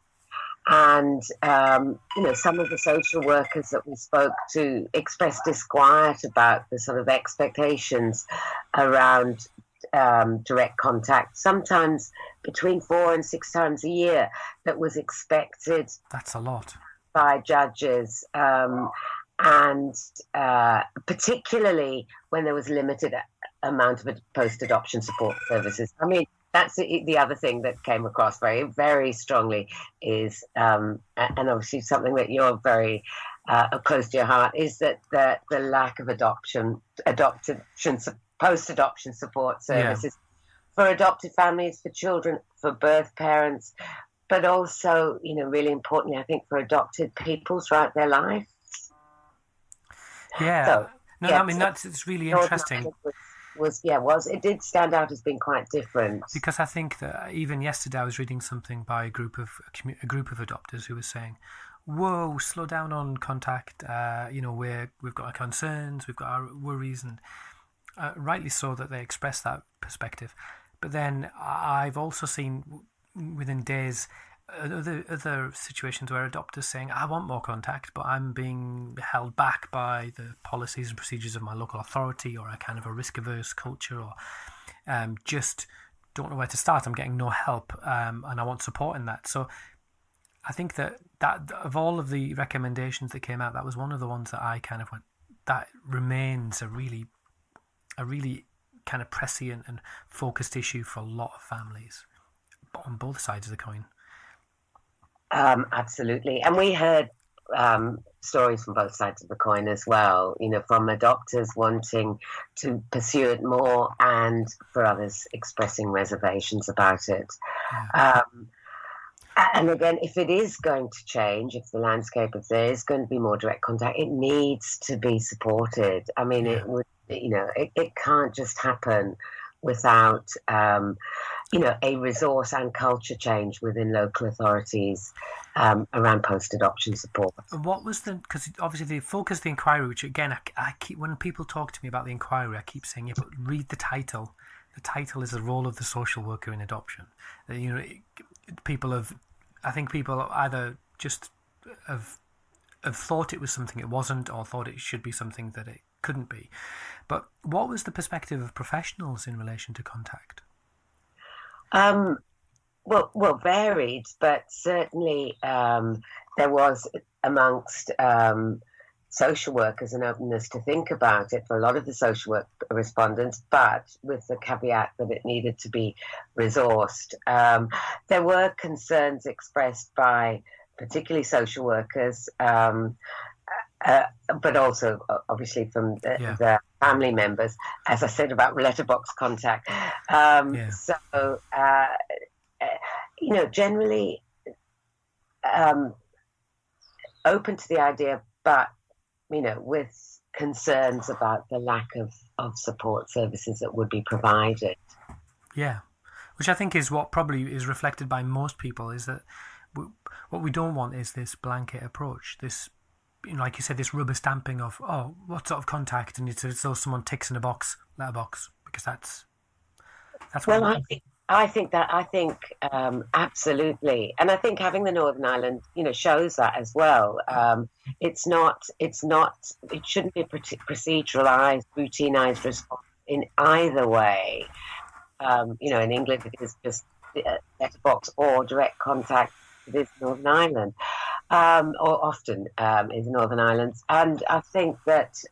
and some of the social workers that we spoke to expressed disquiet about the sort of expectations around direct contact, sometimes between 4 and 6 times a year, that was expected. That's a lot. By judges, and particularly when there was limited amount of post-adoption support services. I mean, that's the other thing that came across very, very strongly is, and obviously something that you're very close to your heart, is that the lack of post-adoption support services for adopted families, for children, for birth parents, but also, really importantly, I think, for adopted people throughout their life. Yeah. So, I mean, it's really interesting. It did stand out as being quite different. Because I think that even yesterday I was reading something by a group of adopters who was saying, "Whoa, slow down on contact. We've got our concerns, we've got our worries," and rightly so that they express that perspective. But then I've also seen within days other situations where adopters saying, "I want more contact, but I'm being held back by the policies and procedures of my local authority, or a kind of a risk-averse culture, or just don't know where to start. I'm getting no help, and I want support in that." So I think that of all of the recommendations that came out, that was one of the ones that I kind of went, that remains a really kind of prescient and focused issue for a lot of families on both sides of the coin. Absolutely. And we heard stories from both sides of the coin as well, from adopters wanting to pursue it more, and for others expressing reservations about it. Yeah. And again, if it is going to change, if there is going to be more direct contact, it needs to be supported. I mean, it would, it can't just happen without a resource and culture change within local authorities around post-adoption support. What was because obviously the focus of the inquiry, which again, I keep, when people talk to me about the inquiry, I keep saying, but read the title. The title is the role of the social worker in adoption. People either just have thought it was something it wasn't, or thought it should be something that it couldn't be. But what was the perspective of professionals in relation to contact? Well, varied, but certainly there was amongst social workers an openness to think about it for a lot of the social work respondents, but with the caveat that it needed to be resourced. There were concerns expressed by particularly social workers but also obviously from the family members, as I said about letterbox contact. So, generally open to the idea, but, with concerns about the lack of support services that would be provided. Yeah, which I think is what probably is reflected by most people, is that what we don't want is this blanket approach, this, like you said, this rubber stamping of, oh, what sort of contact, and it's as though someone ticks in a letterbox, because that's well, I think absolutely, and I think having the Northern Ireland, shows that as well. It shouldn't be a proceduralized, routinized response in either way. In England it is just letterbox or direct contact with Northern Ireland, or often is Northern Ireland, and I think that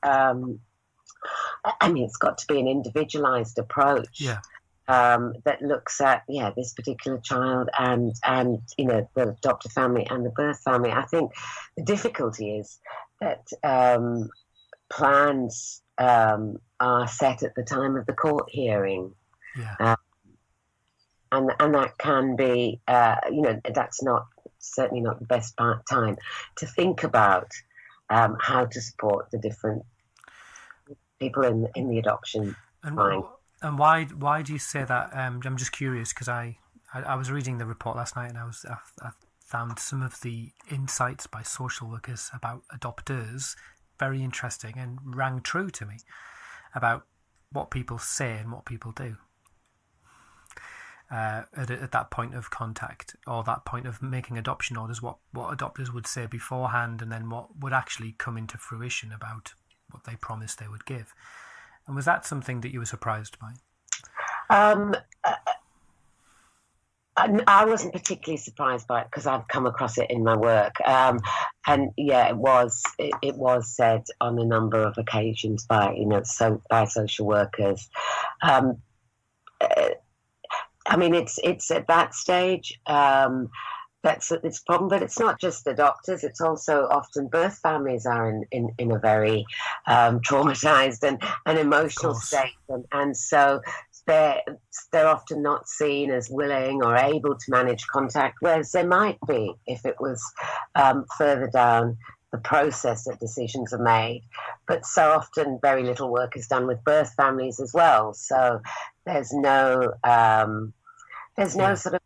it's got to be an individualized approach. Yeah. That looks at this particular child and the adoptive family and the birth family. I think the difficulty is that plans are set at the time of the court hearing, and that can be that's certainly not the best time to think about how to support the different people in the adoption line. And why do you say that? I'm just curious, because I was reading the report last night, and I found some of the insights by social workers about adopters very interesting and rang true to me about what people say and what people do at that point of contact, or that point of making adoption orders, what adopters would say beforehand, and then what would actually come into fruition about what they promised they would give. And was that something that you were surprised by? I wasn't particularly surprised by it, because I've come across it in my work. It was said on a number of occasions by by social workers. It's at that stage. That's its problem, but it's not just adopters. It's also often birth families are in a very traumatized and emotional state, and so they're often not seen as willing or able to manage contact, whereas they might be if it was further down the process that decisions are made. But so often very little work is done with birth families as well, so there's no sort of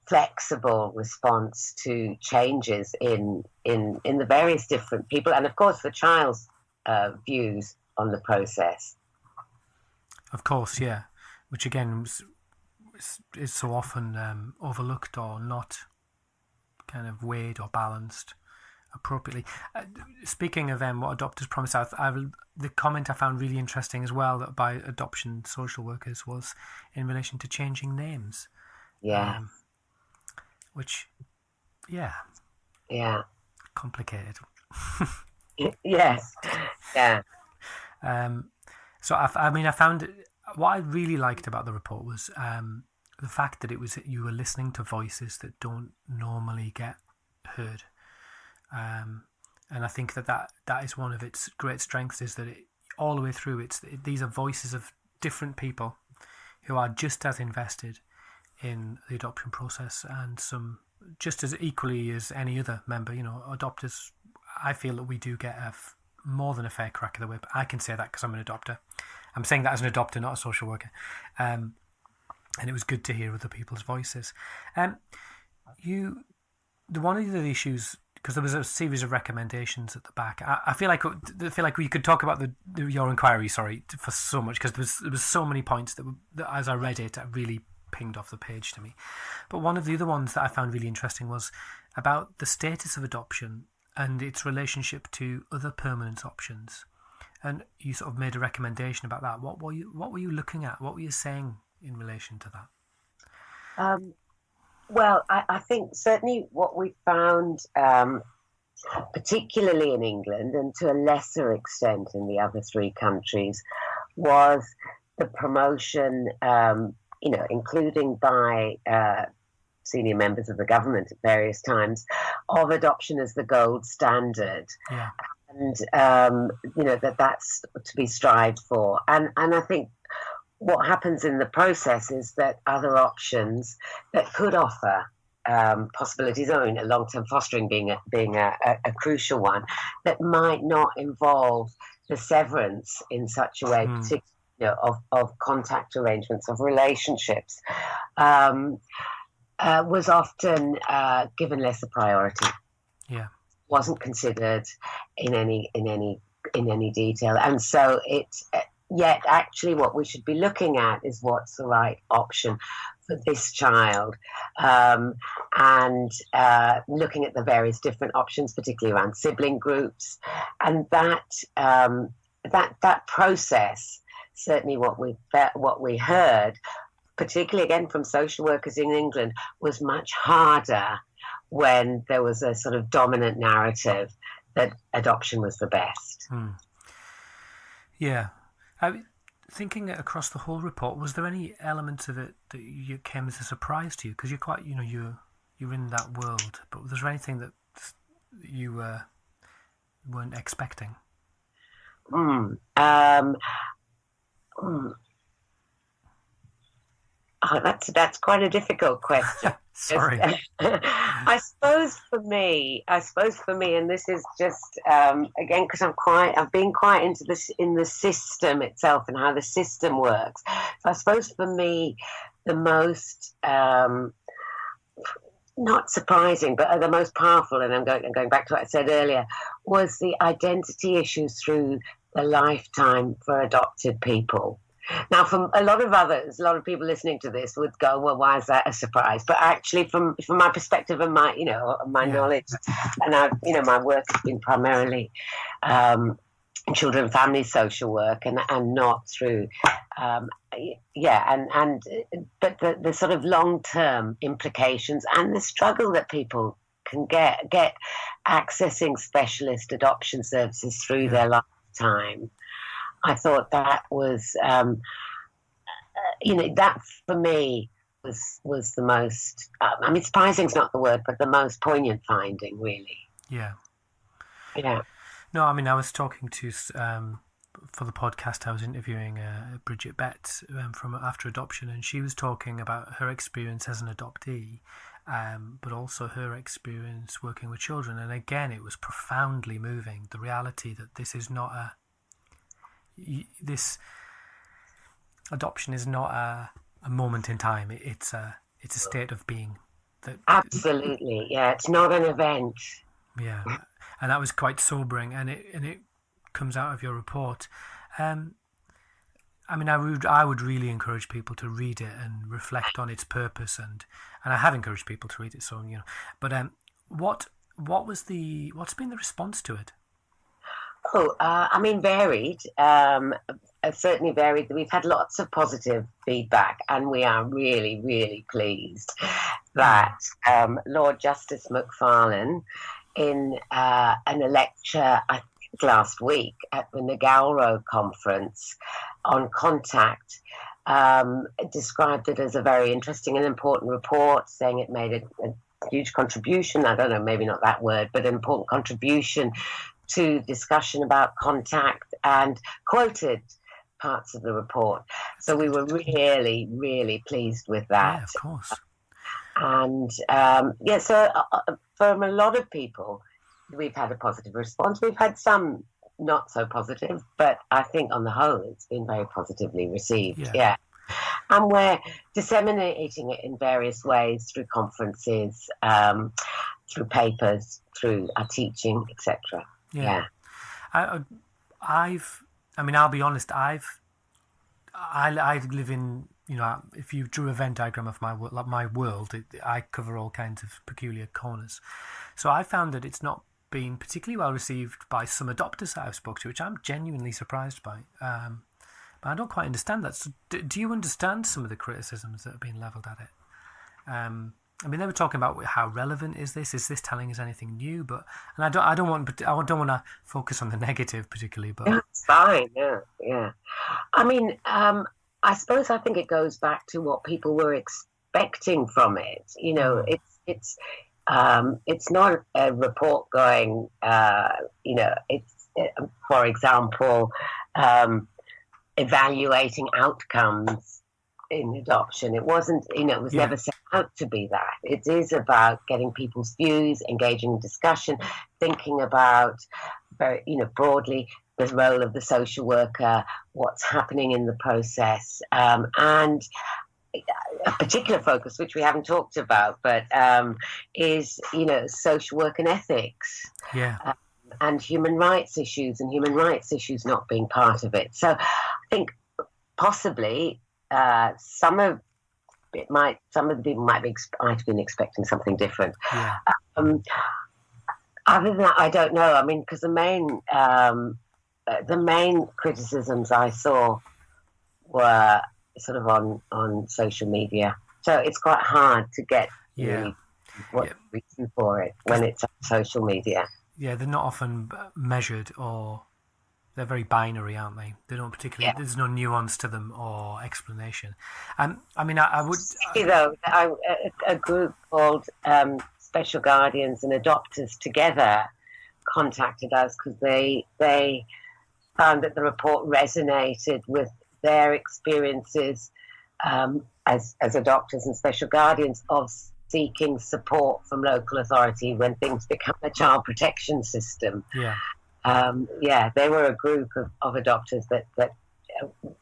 flexible response to changes in the various different people, and of course the child's views on the process. Of course, yeah, which again is so often overlooked or not kind of weighed or balanced appropriately. Speaking of what adopters promise, the comment I found really interesting as well by adoption social workers was in relation to changing names. Yeah. Which, complicated. Yes, yeah. So I found what I really liked about the report was the fact that you were listening to voices that don't normally get heard, and I think that is one of its great strengths, is that all the way through these are voices of different people who are just as invested in the adoption process, and some just as equally as any other member. Adopters, I feel that we do get more than a fair crack of the whip. I can say that because I'm an adopter. I'm saying that as an adopter, not a social worker. And it was good to hear other people's voices. One of the issues, because there was a series of recommendations at the back. I feel like we could talk about your inquiry, for so much, because there was so many points that as I read it, really pinged off the page to me. But one of the other ones that I found really interesting was about the status of adoption and its relationship to other permanent options. And you sort of made a recommendation about that. What were you looking at? What were you saying in relation to that? Well, I think certainly what we found, particularly in England and to a lesser extent in the other three countries, was the promotion, including by senior members of the government at various times, of adoption as the gold standard. Yeah. and that's to be strived for. And I think what happens in the process is that other options that could offer possibilities, I mean, long-term fostering being a crucial one, that might not involve the severance in such a way, particularly of contact arrangements, of relationships, was often given lesser priority. Yeah, wasn't considered in any detail, and so yet actually what we should be looking at is what's the right option for this child, and looking at the various different options, particularly around sibling groups, and that process. Certainly, what we heard, particularly again from social workers in England, was much harder when there was a sort of dominant narrative that adoption was the best. Yeah. Thinking across the whole report, was there any elements of it that came as a surprise to you? Because you're quite, you're in that world, but was there anything that you weren't expecting? Oh, that's quite a difficult question. Sorry. I suppose for me, and this is just again because I've been quite into this in the system itself and how the system works. So I suppose for me, the most not surprising, but the most powerful, and I'm going back to what I said earlier, was the identity issues through the lifetime for adopted people. Now, from a lot of people listening to this would go, well, why is that a surprise? But actually, from my perspective and my knowledge, and my work has been primarily children and family social work, and not through, but the sort of long-term implications and the struggle that people can get accessing specialist adoption services through their lifetime. I thought that was, that for me was the most, surprising is not the word, but the most poignant finding, really. Yeah. Yeah. No, I was talking to, for the podcast, I was interviewing Bridget Betts from After Adoption, and she was talking about her experience as an adoptee, but also her experience working with children. And again, it was profoundly moving, the reality that this is not this adoption is not a moment in time. It's a state of being. Absolutely, yeah. It's not an event. Yeah, and that was quite sobering, and it comes out of your report. I would really encourage people to read it and reflect on its purpose, and I have encouraged people to read it. So but what's been the response to it? Varied. Certainly varied. We've had lots of positive feedback, and we are really, really pleased that Lord Justice McFarlane, in a lecture, I think last week at the Nagauro conference on contact, described it as a very interesting and important report, saying it made a huge contribution. I don't know, maybe not that word, but an important contribution to discussion about contact, and quoted parts of the report. So we were really, really pleased with that. Yeah, of course. And so from a lot of people, we've had a positive response. We've had some not so positive, but I think on the whole, it's been very positively received. Yeah. And we're disseminating it in various ways through conferences, through papers, through our teaching, etc. Yeah. I'll be honest. I live in, if you drew a Venn diagram of my world, I cover all kinds of peculiar corners. So I found that it's not been particularly well received by some adopters that I've spoken to, which I'm genuinely surprised by. But I don't quite understand that. So do you understand some of the criticisms that have been levelled at it? They were talking about how relevant is this? Is this telling us anything new? And I don't want to focus on the negative particularly. But it's fine. Yeah. I suppose I think it goes back to what people were expecting from it. It's not a report going. It's for example, evaluating outcomes in adoption. It wasn't, it was never set out to be that. It is about getting people's views, engaging in discussion, thinking about very, broadly the role of the social worker, what's happening in the process, and a particular focus, which we haven't talked about, but is, social work and ethics. And human rights issues, not being part of it. So I think possibly some of the people might have been expecting something different. Other than that, I don't know. I mean, because the main criticisms I saw were sort of on social media. So it's quite hard to get really what's the reason for it when it's on social media. Yeah, they're not often measured, or they're very binary, aren't they? They don't particularly. There's no nuance to them or explanation. I mean, I would. Though a group called Special Guardians and Adopters Together contacted us because they found that the report resonated with their experiences as adopters and special guardians of seeking support from local authority when things become a child protection system. They were a group of adopters that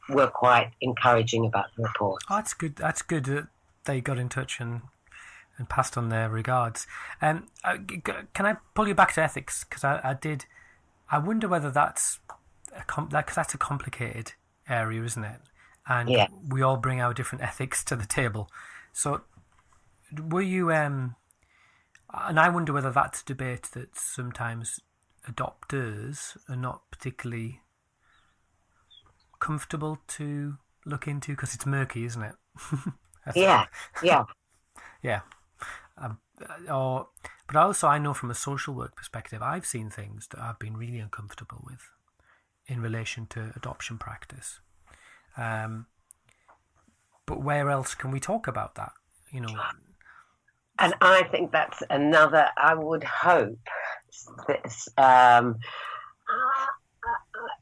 were quite encouraging about the report. Oh, that's good. That's good that they got in touch and passed on their regards. Can I pull you back to ethics? Because I wonder whether that's because that's a complicated area, isn't it? And we all bring our different ethics to the table. So were you, and I wonder whether that's a debate that sometimes adopters are not particularly comfortable to look into because it's murky, isn't it? Yeah. But also I know from a social work perspective, I've seen things that I've been really uncomfortable with in relation to adoption practice. But where else can we talk about that? And I think that's another, I would hope,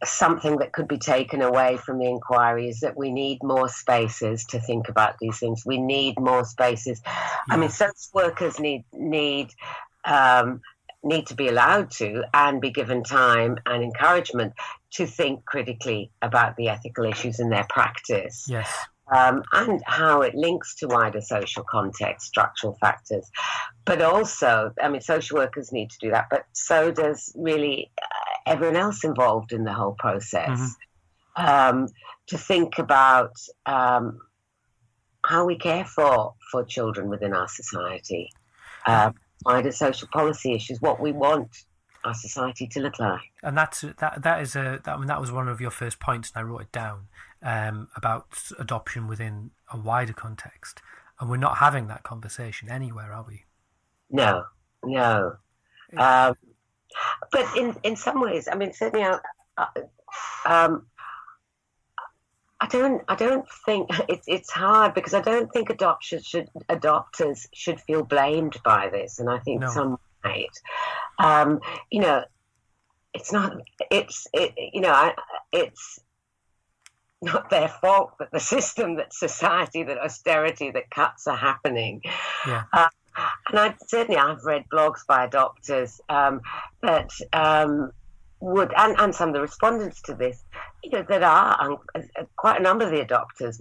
something that could be taken away from the inquiry is that we need more spaces to think about these things. We need more spaces. I mean, social workers need to be allowed to and be given time and encouragement to think critically about the ethical issues in their practice. And how it links to wider social context, structural factors. But also, I mean, social workers need to do that, but so does really everyone else involved in the whole process. To think about how we care for children within our society, wider social policy issues, what we want our society to look like. And that was one of your first points, and I wrote it down, about adoption within a wider context. And we're not having that conversation anywhere, are we? No. But in some ways, I mean, certainly, I don't think it's hard because I don't think adopters should feel blamed by this, and I think some might. It's not their fault that the system, that society, that austerity, that cuts are happening. And I've read blogs by adopters that would, and some of the respondents to this, that are quite a number of the adopters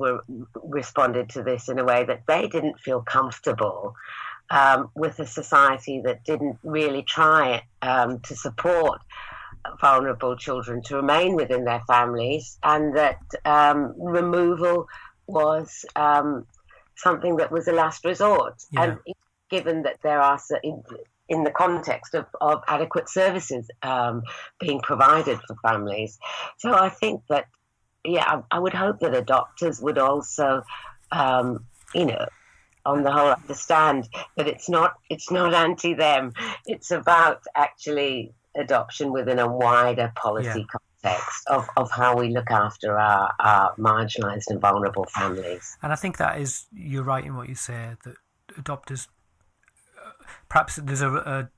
responded to this in a way that they didn't feel comfortable with a society that didn't really try to support vulnerable children to remain within their families, and that removal was something that was a last resort. And given that there are, in the context of adequate services being provided for families. So I think that, I would hope that adopters would also, on the whole, understand that it's not anti-them. It's about actually adoption within a wider policy context of how we look after our marginalised and vulnerable families. And I think you're right in what you say, that adopters, perhaps there's a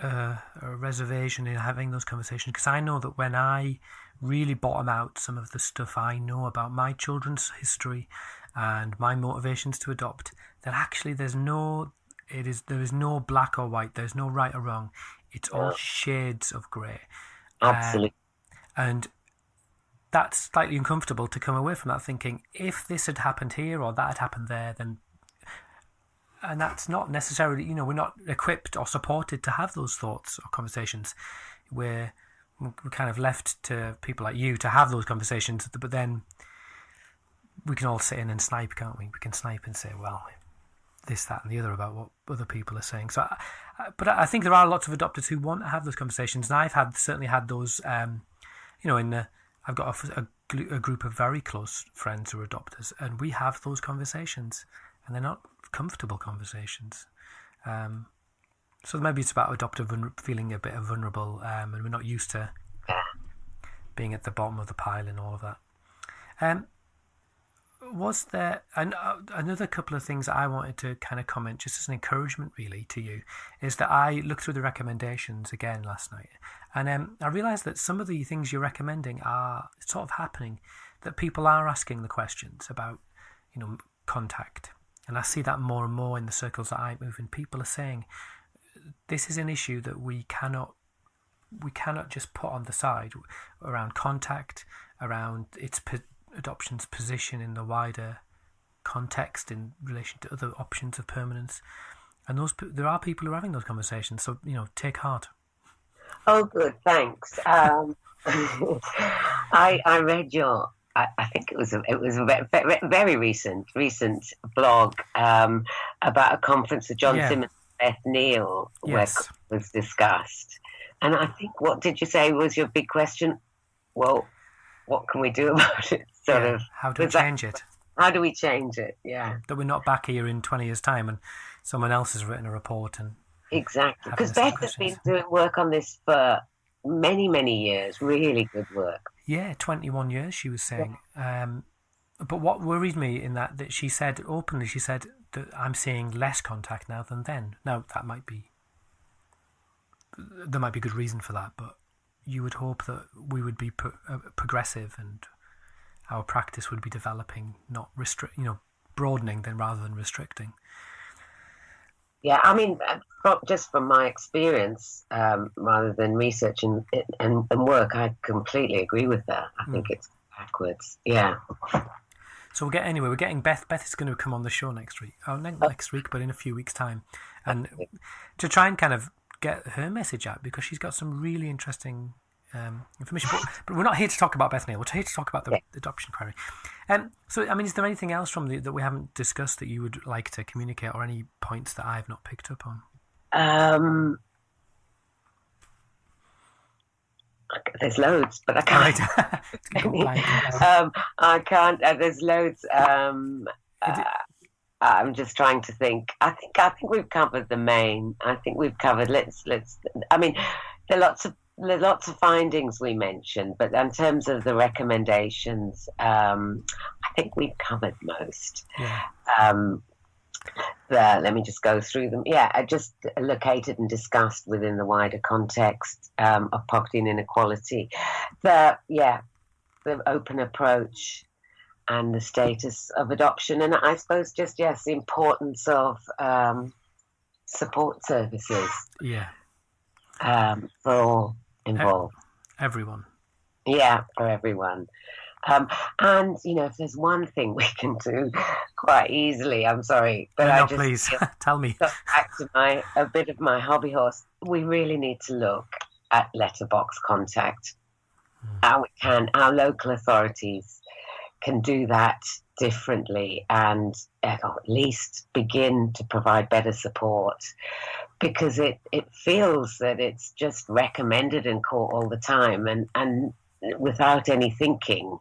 a reservation in having those conversations, because I know that when I really bottom out some of the stuff I know about my children's history and my motivations to adopt, that actually there is no black or white, there's no right or wrong. It's all shades of grey. Absolutely. And that's slightly uncomfortable to come away from that thinking, if this had happened here or that had happened there, then... And that's not necessarily, we're not equipped or supported to have those thoughts or conversations. We're kind of left to people like you to have those conversations, but then we can all sit in and snipe, can't we? We can snipe and say, well, this, that, and the other about what other people are saying. So, but I think there are lots of adopters who want to have those conversations, and I've certainly had those. I've got a group of very close friends who are adopters, and we have those conversations, and they're not comfortable conversations. So maybe it's about feeling a bit vulnerable, and we're not used to being at the bottom of the pile and all of that. Was there another couple of things that I wanted to kind of comment, just as an encouragement really to you, is that I looked through the recommendations again last night, and I realised that some of the things you're recommending are sort of happening, that people are asking the questions about, contact. And I see that more and more in the circles that I move in. People are saying, this is an issue that we cannot just put on the side, around contact, around adoption's position in the wider context in relation to other options of permanence. And there are people who are having those conversations. So, take heart. Oh, good. Thanks. I read your... I think it was a very recent blog about a conference with John Simmons and Beth Neal where it was discussed. And I think, what did you say was your big question? Well, what can we do about it? How do we change it? How do we change it? Yeah. That we're not back here in 20 years' time and someone else has written a report. And exactly. Because Beth has been doing work on this for many, many years. Really good work. Yeah, 21 years, she was saying. But what worried me in that she said openly, that I'm seeing less contact now than then. Now, there might be a good reason for that, but you would hope that we would be progressive and our practice would be developing, not broadening then rather than restricting. Yeah, I mean, just from my experience, rather than research and work, I completely agree with that. I think it's backwards. Yeah. So we're getting Beth. Beth is going to come on the show next week. Oh, not next week, but in a few weeks' time, and to try and kind of get her message out, because she's got some really interesting information. But we're not here to talk about Beth Neal. We're here to talk about the Adoption Enquiry. So, I mean, is there anything else that we haven't discussed that you would like to communicate, or any points that I've not picked up on? There's loads, but I can't. I can't. There's loads. I'm just trying to think. I think we've covered the main. I think we've covered. Let's. I mean, there are lots of findings we mentioned, but in terms of the recommendations, I think we've covered most. Yeah. Let me just go through them. Yeah, I just located and discussed within the wider context of poverty and inequality. The open approach and the status of adoption, and I suppose just the importance of support services. Yeah. For all involved. Everyone. Yeah, for everyone. And if there's one thing we can do quite easily, I'm sorry, but please tell me. Back to a bit of my hobby horse. We really need to look at letterbox contact. Our local authorities can do that differently, and at least begin to provide better support, because it feels that it's just recommended in court all the time, and without any thinking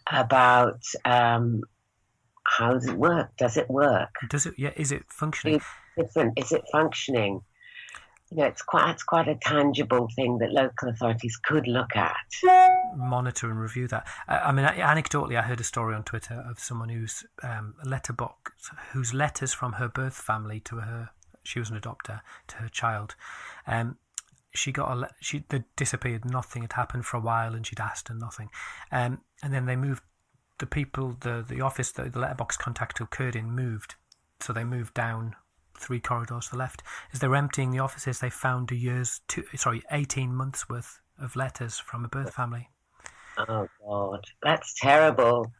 about how does it work? Does it work? Does it? Yeah. Is it functioning? Is it functioning? It's quite a tangible thing that local authorities could look at, monitor and review that. I mean, anecdotally, I heard a story on Twitter of someone whose letterbox, whose letters from her birth family to her she was an adopter to her child. She got they disappeared. Nothing had happened for a while, and she'd asked and nothing. And then they moved. The people, the office, the letterbox contact occurred in moved, so they moved down 3 corridors to the left. As they were emptying the offices, they found 18 months worth of letters from a birth family. Oh God, that's terrible.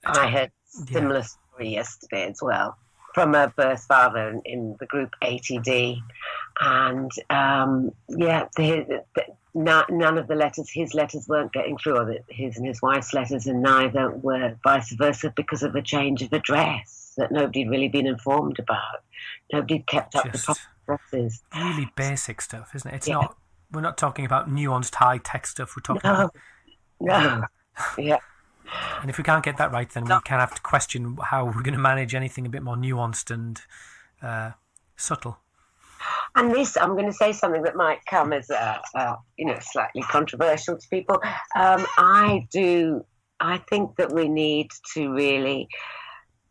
I heard a similar story yesterday as well from a birth father in the group ATD, and none of the letters, his letters weren't getting through, or his and his wife's letters, and neither were vice versa because of a change of address that nobody had really been informed about. Nobody kept up the proper addresses. Really basic stuff, isn't it? It's not. We're not talking about nuanced high-tech stuff. We're talking about... No. Yeah. And if we can't get that right, then we kind of have to question how we're going to manage anything a bit more nuanced and subtle. And this, I'm going to say something that might come as slightly controversial to people. I think that we need to really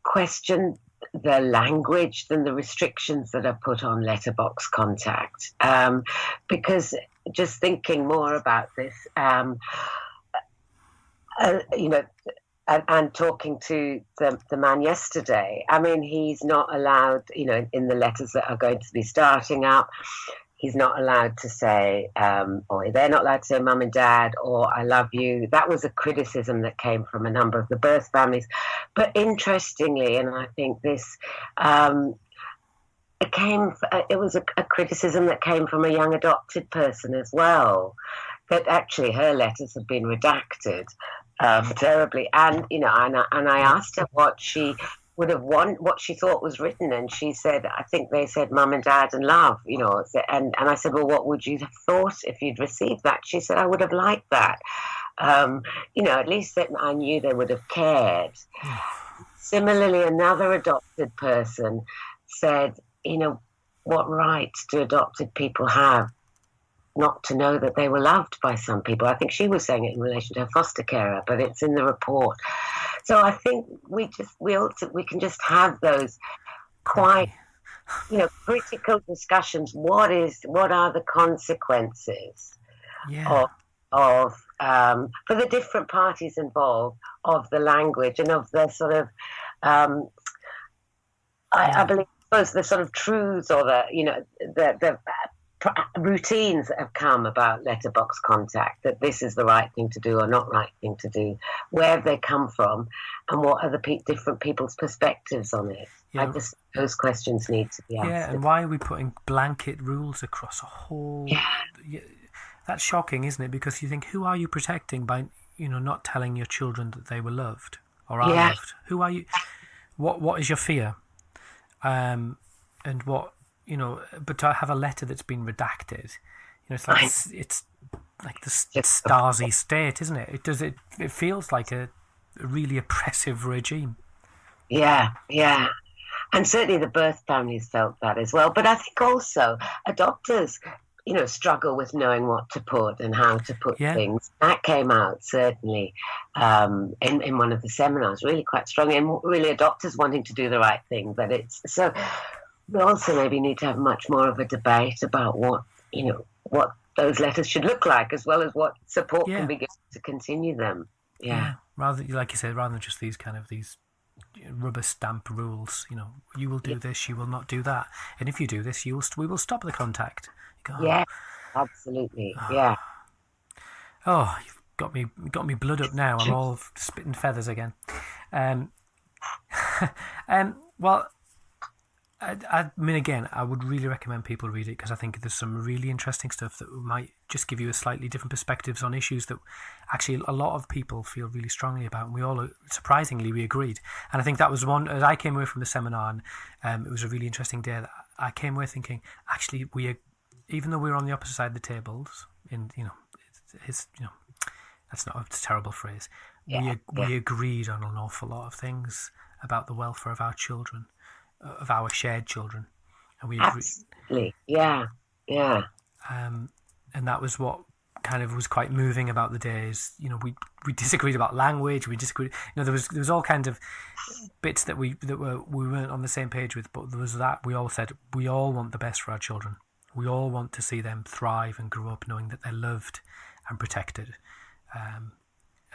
question the language and the restrictions that are put on letterbox contact, because just thinking more about this, and talking to the man yesterday, I mean, he's not allowed, in the letters that are going to be starting up, he's not allowed to say, or they're not allowed to say mum and dad, or I love you. That was a criticism that came from a number of the birth families. But interestingly, and I think this, it was a criticism that came from a young adopted person as well, that actually her letters had been redacted terribly. And, and I asked her what she would have what she thought was written, and she said, I think they said mum and dad and love, and I said, well, what would you have thought if you'd received that? She said, I would have liked that. At least that I knew they would have cared. Similarly, another adopted person said, what rights do adopted people have not to know that they were loved by some people? I think she was saying it in relation to her foster carer, but it's in the report. So I think we can just have those quite, critical discussions. What are the consequences of for the different parties involved of the language and of the sort of I believe the sort of truths or the routines that have come about letterbox contact, that this is the right thing to do or not right thing to do. Where have they come from, and what are the different people's perspectives on it? I just, those questions need to be answered. Yeah, and why are we putting blanket rules across a whole... Yeah, that's shocking, isn't it? Because you think, who are you protecting by, not telling your children that they were loved or are loved? Who are you? What is your fear? And what... but to have a letter that's been redacted, it's like the Stasi state, isn't it? It feels like a really oppressive regime. Yeah. And certainly the birth families felt that as well. But I think also adopters, struggle with knowing what to put and how to put things. That came out certainly in one of the seminars, really quite strongly, and really adopters wanting to do the right thing. But it's so... We also maybe need to have much more of a debate about what those letters should look like, as well as what support can be given to continue them. Yeah. Rather, like you said, rather than just these rubber stamp rules. You will do this, you will not do that, and if you do this, we will stop the contact. Yeah, absolutely. Yeah. Oh, you've got me blood up now. I'm all spitting feathers again. Well. I mean, again, I would really recommend people read it, because I think there's some really interesting stuff that might just give you a slightly different perspectives on issues that actually a lot of people feel really strongly about, and we all, surprisingly, we agreed. And I think that was one, as I came away from the seminar, and it was a really interesting day, that I came away thinking, actually, even though we're on the opposite side of the tables, that's a terrible phrase, we agreed on an awful lot of things about the welfare of our children, of our shared children, and we agreed. Absolutely, yeah. And that was what kind of was quite moving about the day is, we disagreed about language. We disagreed. There was all kinds of bits that we weren't on the same page with. But there was that we all said we all want the best for our children. We all want to see them thrive and grow up knowing that they're loved and protected.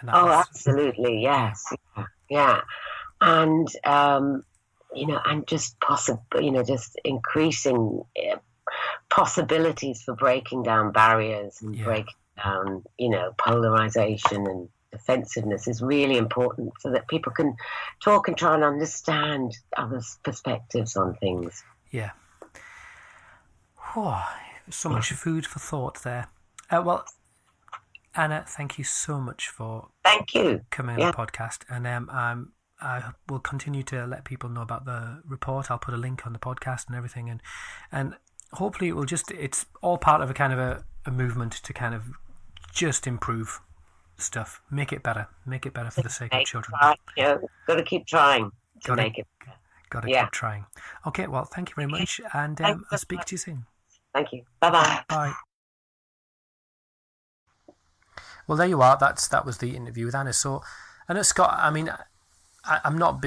Absolutely, yes, yeah, and and just just increasing possibilities for breaking down barriers and breaking down, polarization and defensiveness is really important so that people can talk and try and understand others' perspectives on things. Yeah. Oh, so much food for thought there. Well, Anna, thank you so much for coming on the podcast. And I will continue to let people know about the report. I'll put a link on the podcast and everything. And hopefully it's all part of a kind of a movement to kind of just improve stuff. Make it better for the sake of children. Got to keep trying to make it better. Got to keep trying. Okay, well, thank you very much. And I'll speak to you soon. Thank you. Bye-bye. Bye. Well, there you are. That was the interview with Anna. So, I know, Scott, I mean, I'm not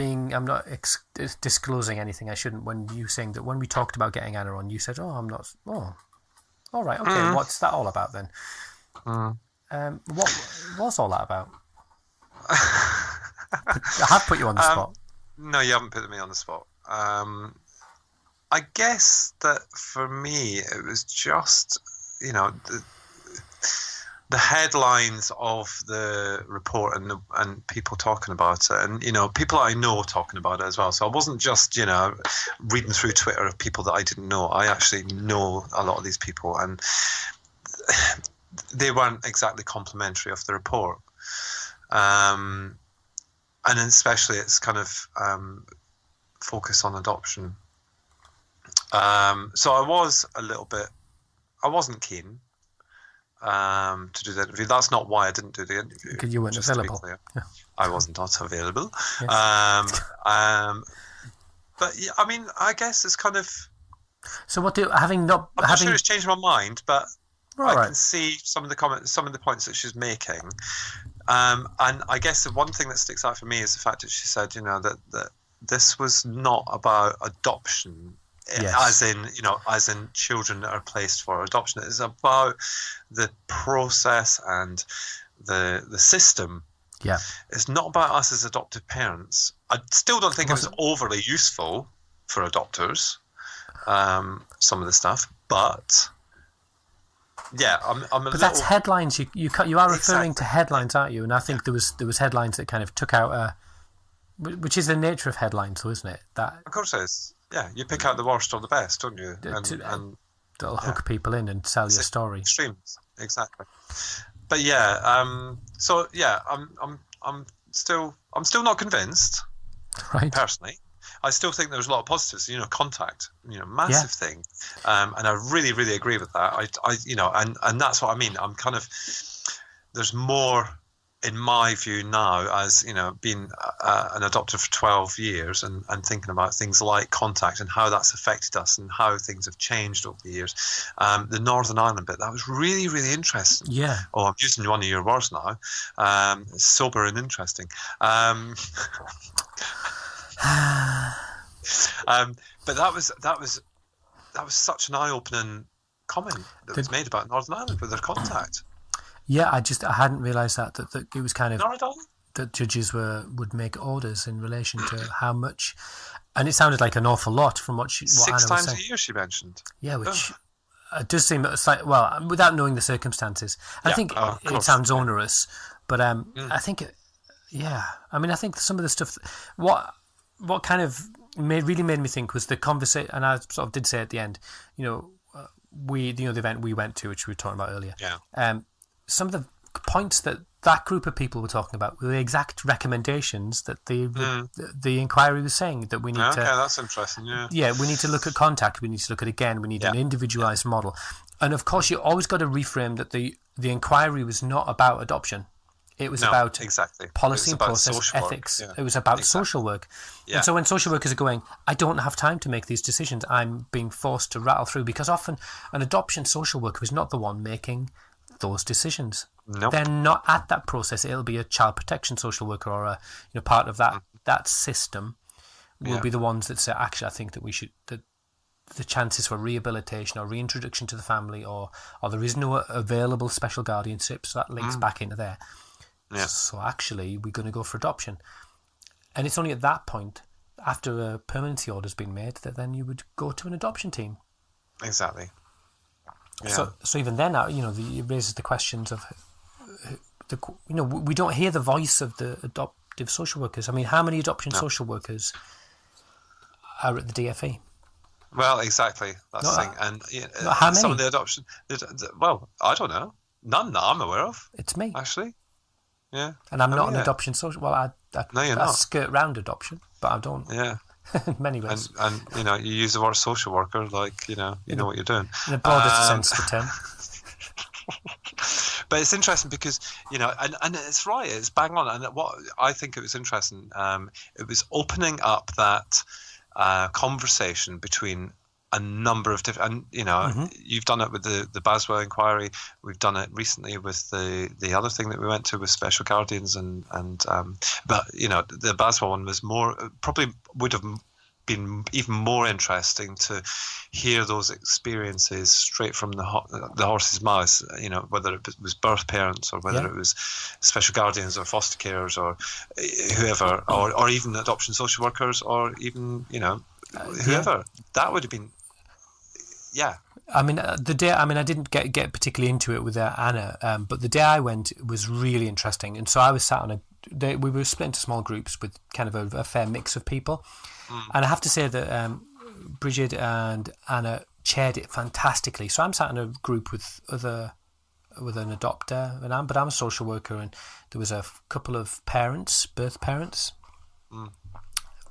disclosing anything I shouldn't when you saying that when we talked about getting Anna on, you said, all right, okay, what's that all about then? What was all that about? I have put you on the spot. No, you haven't put me on the spot. I guess that for me, it was just, the headlines of the report and people talking about it, and people I know talking about it as well. So I wasn't just reading through Twitter of people that I didn't know. I actually know a lot of these people, and they weren't exactly complimentary of the report. And especially its kind of focus on adoption. So I wasn't keen to do the interview. That's not why I didn't do the interview. Because you weren't available. Yeah. I was not available. Yes. But yeah, I mean, I guess it's kind of. So I'm not sure it's changed my mind, but I can see some of the comments, some of the points that she's making. And I guess the one thing that sticks out for me is the fact that she said, that this was not about adoption. Yes. As in children that are placed for adoption. It is about the process and the system. Yeah. It's not about us as adoptive parents. I still don't think it was overly useful for adopters, some of the stuff, but yeah, I'm a little... that's headlines. You are referring to headlines, aren't you? And I think there was headlines that kind of took out which is the nature of headlines, though, isn't it? That of course it is. Yeah, you pick out the worst or the best, don't you? And that'll hook people in and sell your story. Extremes, exactly. But yeah, so yeah, I'm still not convinced. Right. Personally, I still think there's a lot of positives. Contact, massive thing, and I really, really agree with that. And that's what I mean. I'm kind of there's more. In my view now, as being an adopter for 12 years and thinking about things like contact and how that's affected us and how things have changed over the years, the Northern Ireland bit, that was really, really interesting. Yeah. Oh, I'm using one of your words now. Sober and interesting. But that was such an eye-opening comment that was made about Northern Ireland with their contact. Yeah, I hadn't realised that it was kind of not at all. That judges would make orders in relation to how much, and it sounded like an awful lot from what Anna was saying. 6 times a year she mentioned. Yeah, which does seem like without knowing the circumstances, I think it sounds onerous, but I think I think some of the stuff what kind of really made me think was the conversation, and I sort of did say at the end, the event we went to, which we were talking about earlier. Yeah. Some of the points that group of people were talking about were the exact recommendations that the inquiry was saying that we need to. Yeah, that's interesting. Yeah. Yeah, we need to look at contact. We need to look at again. We need an individualized model, and of course, you always got to reframe that the inquiry was not about adoption. It was about policy and process, ethics. Yeah. It was about social work. Yeah. And so when social workers are going, I don't have time to make these decisions, I'm being forced to rattle through, because often an adoption social worker is not the one making those decisions. Nope. They're not at that process. It'll be a child protection social worker or a part of that system will be the ones that say, actually, I think that we should that the chances for rehabilitation or reintroduction to the family or there is no available special guardianship, so that links back into there. Yeah. So actually, we're going to go for adoption. And it's only at that point, after a permanency order's been made, that then you would go to an adoption team. Exactly. Yeah. So even then, it raises the questions of, we don't hear the voice of the adoptive social workers. I mean, how many adoption social workers are at the DFE? Well, exactly. That's the thing. And how many? Some of the adoption... Well, I don't know. None that I'm aware of. It's me. Actually. Yeah. And I'm not an adoption social... Well, I skirt round adoption, but I don't. Yeah. In many ways. And you use the word social worker like, you know what you're doing. In the broadest sense of the term. But it's interesting because, and it's right, it's bang on. And what I think it was interesting, it was opening up that conversation between a number of different, and you've done it with the BASW Enquiry. We've done it recently with the other thing that we went to with special guardians, but the BASW one was probably would have been even more interesting to hear those experiences straight from the horse's mouth. Whether it was birth parents or whether it was special guardians or foster carers or whoever, or even adoption social workers or even whoever. That would have been. Yeah. I mean, the day. I mean, I didn't get particularly into it with Anna, but the day I went was really interesting. And so I was sat on we were split into small groups with kind of a fair mix of people. And I have to say that Bridget and Anna chaired it fantastically. So I'm sat in a group with an adopter, but I'm a social worker, and there was a couple of birth parents.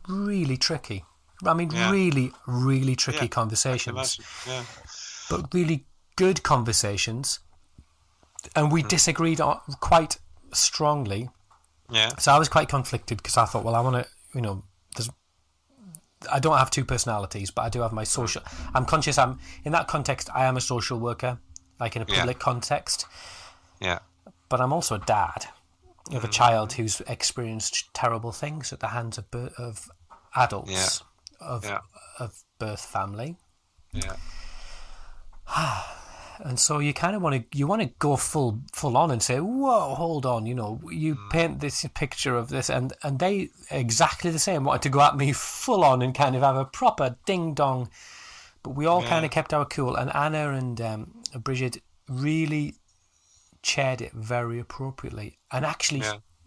Really tricky. I mean, really, really tricky conversations. Yeah. But really good conversations. And we disagreed quite strongly. Yeah. So I was quite conflicted because I thought, well, I want to, I don't have two personalities, but I do have my social. I'm conscious. In that context, I am a social worker, like in a public context. Yeah. But I'm also a dad of a child who's experienced terrible things at the hands of adults of birth family. Yeah. And so you kind of want to go full on and say, whoa, hold on, you paint this picture of this, and they exactly the same wanted to go at me full on and kind of have a proper ding dong, but we all kind of kept our cool. And Anna and Bridget really chaired it very appropriately and actually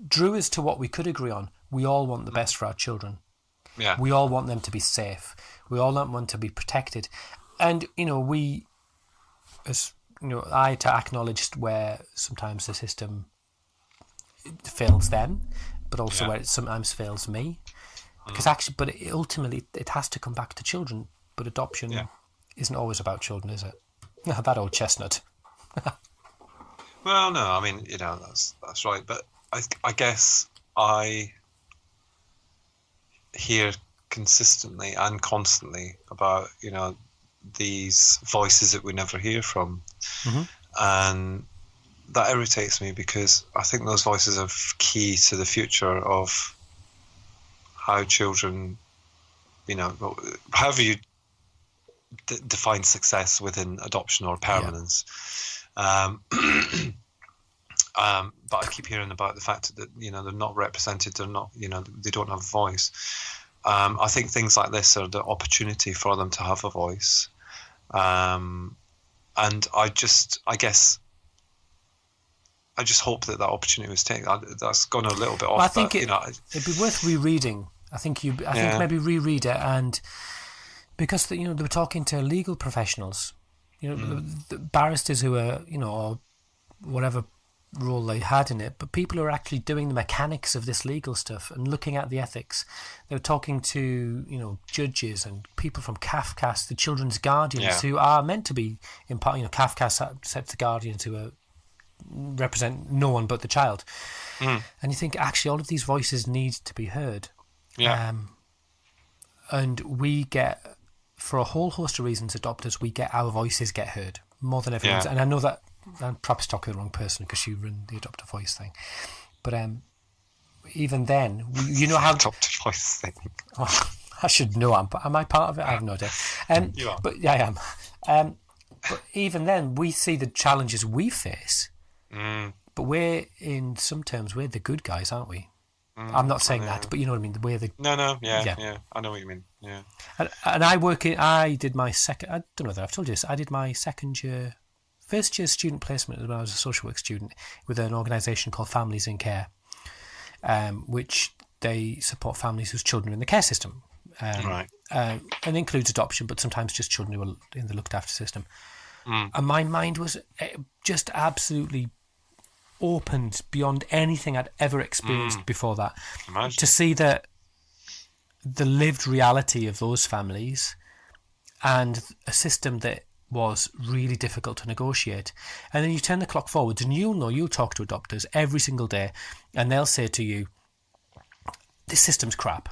drew us to what we could agree on. We all want the best for our children. Yeah. We all want them to be safe. We all want them to be protected, and I acknowledged where sometimes the system fails them, but also where it sometimes fails me. Because ultimately it has to come back to children. But adoption isn't always about children, is it? That old chestnut. Well, no, I mean, that's right. But I guess I hear consistently and constantly about, these voices that we never hear from. And that irritates me because I think those voices are key to the future of how children, however you define success within adoption or permanence. But I keep hearing about the fact that, they're not represented, they're not, they don't have a voice. I think things like this are the opportunity for them to have a voice. And I just hope that opportunity was taken. That's gone a little bit off. Well, I think it'd be worth rereading. I think maybe reread it, and because they were talking to legal professionals, the barristers who are or whatever role they had in it, but people who are actually doing the mechanics of this legal stuff and looking at the ethics. They were talking to judges and people from CAFCAS, the children's guardians, who are meant to be in part. CAFCAS sets the guardians who represent no one but the child, and you think actually all of these voices need to be heard. And we get, for a whole host of reasons, adopters, we get our voices get heard more than everyone's. And I know that I'm perhaps talking to the wrong person because you run the Adopt a Voice thing. But even then, you know how Adopt a Voice thing. Oh, I should know. Am I part of it? I have no idea. You are. But yeah, I am. But even then, we see the challenges we face. But we're, in some terms, we're the good guys, aren't we? I'm not saying that, but you know what I mean. We're the yeah. I know what you mean. Yeah. And I did my second. I don't know whether I've told you this. I did my first year student placement when I was a social work student with an organisation called Families in Care, which they support families whose children are in the care system. Right. And includes adoption, but sometimes just children who are in the looked after system. And my mind was just absolutely opened beyond anything I'd ever experienced before that. Imagine. To see the lived reality of those families and a system that was really difficult to negotiate. And then you turn the clock forwards and you'll talk to adopters every single day and they'll say to you, this system's crap.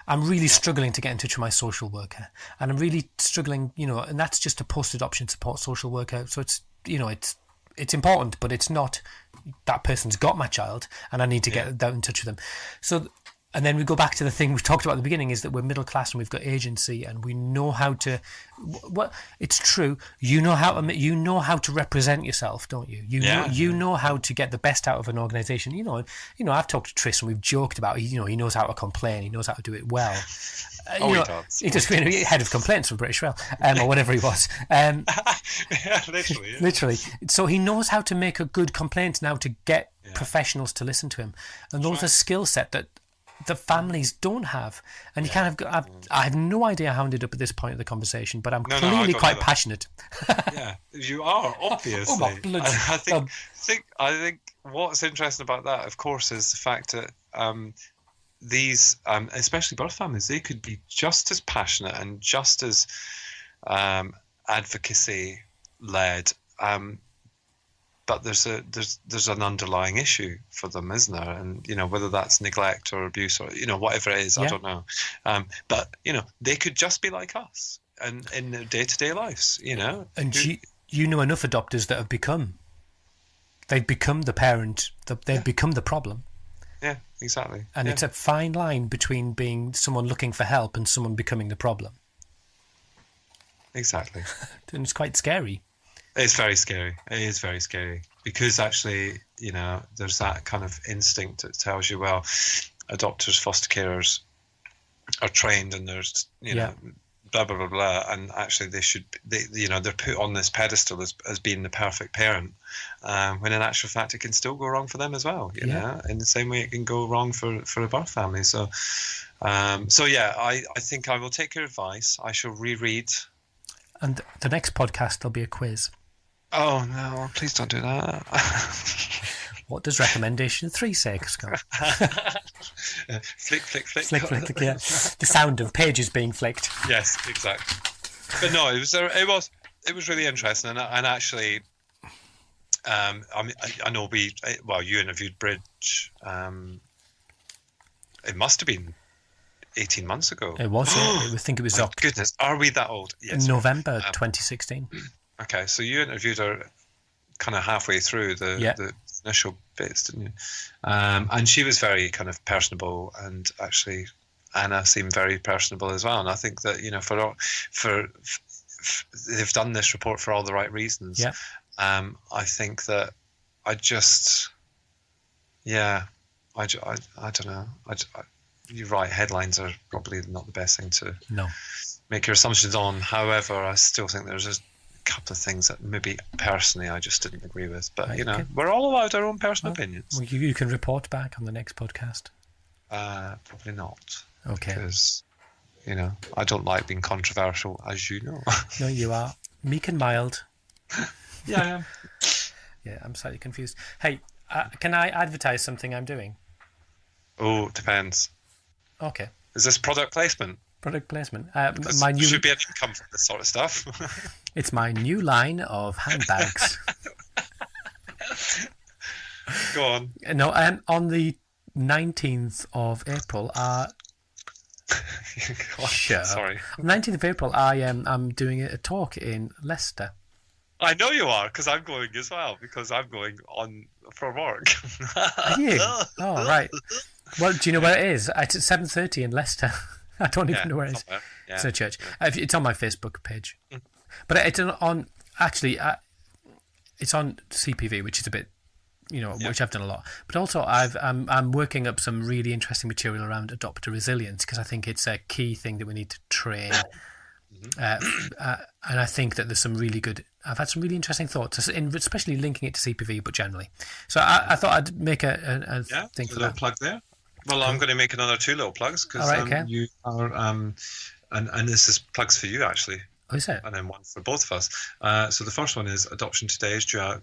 I'm really struggling to get in touch with my social worker, and I'm really struggling, and that's just a post-adoption support social worker. So it's, it's important, but it's not that person's got my child and I need to get in touch with them. So, and then we go back to the thing we talked about at the beginning, is that we're middle class and we've got agency and we know how to. Well, it's true. You know how to represent yourself, don't you? You know how to get the best out of an organisation. I've talked to Tris and we've joked about. He knows how to complain. He knows how to do it well. He does. He just head of complaints for British Rail, or whatever he was. Literally. Literally. So he knows how to make a good complaint now to get professionals to listen to him, and those are skill set that the families don't have. And you kind of got, I have no idea how I ended up at this point of the conversation, but I'm clearly quite passionate. Yeah, you are, obviously. I think what's interesting about that, of course, is the fact that these, especially birth families, they could be just as passionate and just as advocacy led, but there's an underlying issue for them, isn't there? And whether that's neglect or abuse or whatever it is, I don't know. But they could just be like us and in their day-to-day lives, And you know enough adopters that have become the parent, they've become the problem. Yeah, exactly. And it's a fine line between being someone looking for help and someone becoming the problem. Exactly. And it's quite scary. It's very scary. It is very scary because actually, there's that kind of instinct that tells you, well, adopters, foster carers are trained and there's, blah, blah, blah, blah. And actually they're put on this pedestal as being the perfect parent. When in actual fact, it can still go wrong for them as well, you know, in the same way it can go wrong for a birth family. So, I think I will take your advice. I shall reread. And the next podcast, there'll be a quiz. Oh, no, please don't do that. What does recommendation 3 say, Scott? Flick, flick, flick. Flick, flick, yeah. The sound of pages being flicked. Yes, exactly. But no, it was really interesting. And actually, I know you interviewed Bridge. It must have been 18 months ago. It was. I think it was. My goodness, are we that old? Yes. November 2016. Okay, so you interviewed her kind of halfway through the initial bits, didn't you? And she was very kind of personable, and actually Anna seemed very personable as well. And I think that for they've done this report for all the right reasons. Yeah. I think that I don't know. You're right. Headlines are probably not the best thing to make your assumptions on. However, I still think there's a couple of things that maybe personally I just didn't agree with. But we're all allowed our own personal opinions. Well, you can report back on the next podcast. Probably not. Okay. Because I don't like being controversial, as you know. No, you are meek and mild. Yeah, I am. Yeah, I'm slightly confused. Hey, can I advertise something I'm doing? Oh, it depends. Okay. Is this product placement? Product placement. Should be an income from this sort of stuff. It's my new line of handbags. Go on. No, on the 19th of April. Sure. Sorry. On the 19th of April, I'm doing a talk in Leicester. I know you are, because I'm going as well, because I'm going on for work. Are you? Oh, right. Well, do you know where it is? It's at 7:30 in Leicester. I don't even know where it is. Yeah. It's a church. It's on my Facebook page. But it's on actually, it's on CPV, which is a bit, which I've done a lot. But also, I'm working up some really interesting material around adopter resilience, because I think it's a key thing that we need to train. And I think that there's some really good. I've had some really interesting thoughts, especially linking it to CPV, but generally. So I thought I'd make a thing for a little that. Plug there. Well, I'm going to make another 2 little plugs, because you are, and this is plugs for you actually. Oh, is it? And then one for both of us. So the first one is Adoption Today is due out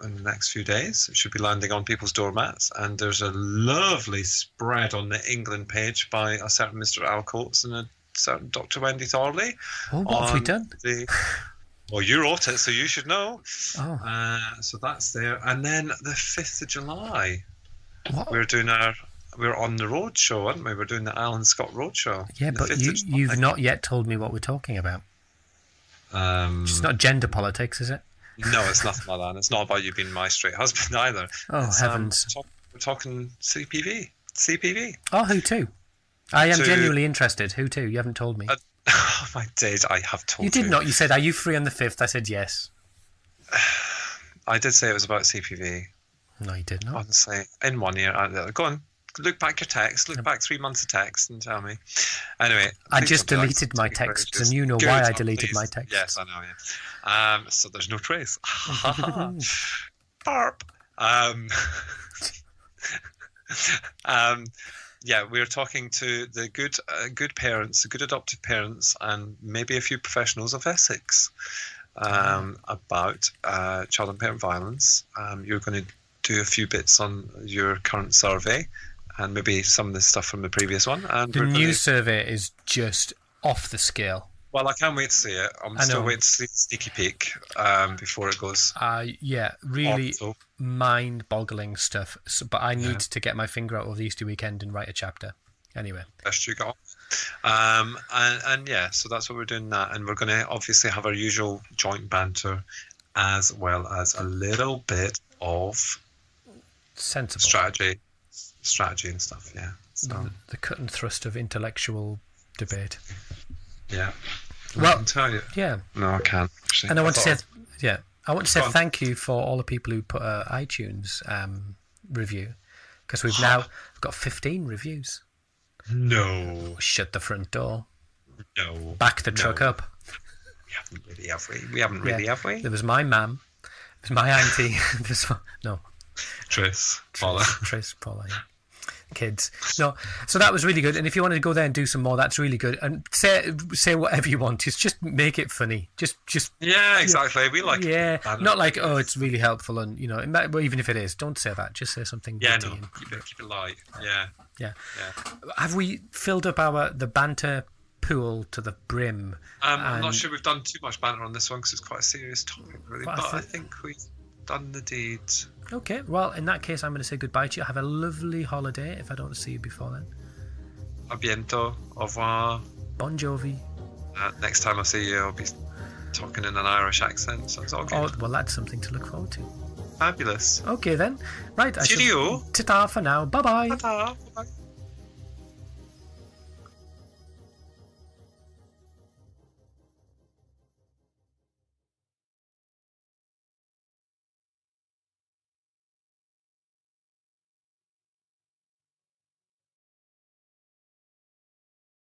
in the next few days. It should be landing on people's doormats. And there's a lovely spread on the England page by a certain Mr. Al Coates and a certain Dr. Wendy Thorley. Oh, what have we done? Well, you wrote it, so you should know. Oh. So that's there. And then the 5th of July, what? we're on the road show, aren't we? We're doing the Alan Scott Road Show. Yeah, but you've not yet told me what we're talking about. It's not gender politics, is it? No, it's nothing like that. And it's not about you being my straight husband either. Oh, heavens. We're talking CPV. Oh, who to? I am genuinely interested. Who to? You haven't told me. Oh, my days, I have told you. You did not. You said, are you free on the 5th? I said yes. I did say it was about CPV. No, you did not. Honestly, in 1 year. Go on. Look back your text. Look back 3 months of text and tell me. Anyway. I just deleted my texts, and you know why I deleted my texts. Yes, I know, yeah. So there's no trace. Barp. Yeah, we're talking to the good parents, the good adoptive parents, and maybe a few professionals of Essex about child and parent violence. You're going to do a few bits on your current survey and maybe some of the stuff from the previous one. And the new survey is just off the scale. Well, I can't wait to see it. I'm still waiting to see the sneaky peek before it goes. Yeah, really mind-boggling stuff. So, but I need to get my finger out over the Easter weekend and write a chapter. Anyway. Best you got. And yeah, so that's what we're doing that. And we're going to obviously have our usual joint banter as well as a little bit of sensible strategy and stuff, yeah. So the cut and thrust of intellectual debate. Yeah. Well, I can tell you. Yeah. No, I can't. Actually. And I want to say thank you for all the people who put an iTunes review, because we've now got 15 reviews. No. Shut the front door. No. Back the truck up. We haven't really, have we? We haven't really, have we? There was my mum. There was my auntie. Trace, Paula, yeah. Kids. No, so that was really good. And if you wanted to go there and do some more, that's really good. And say whatever you want. Just make it funny. Just. Yeah, exactly. We like. Yeah, not like it's really helpful, and even if it is, don't say that. Just say something. Yeah, no. Keep it light. Yeah. Have we filled up the banter pool to the brim? I'm not sure we've done too much banter on this one because it's quite a serious topic, really. But I think we've done the deeds. Okay, well, in that case, I'm going to say goodbye to you. Have a lovely holiday if I don't see you before then. A biento. Au revoir. Bon Jovi. Next time I see you, I'll be talking in an Irish accent, so it's all good. Oh, well, that's something to look forward to. Fabulous. Okay, then. Right. Cheerio. Ta-ta for now. Bye-bye. Ta-ta. Bye-bye.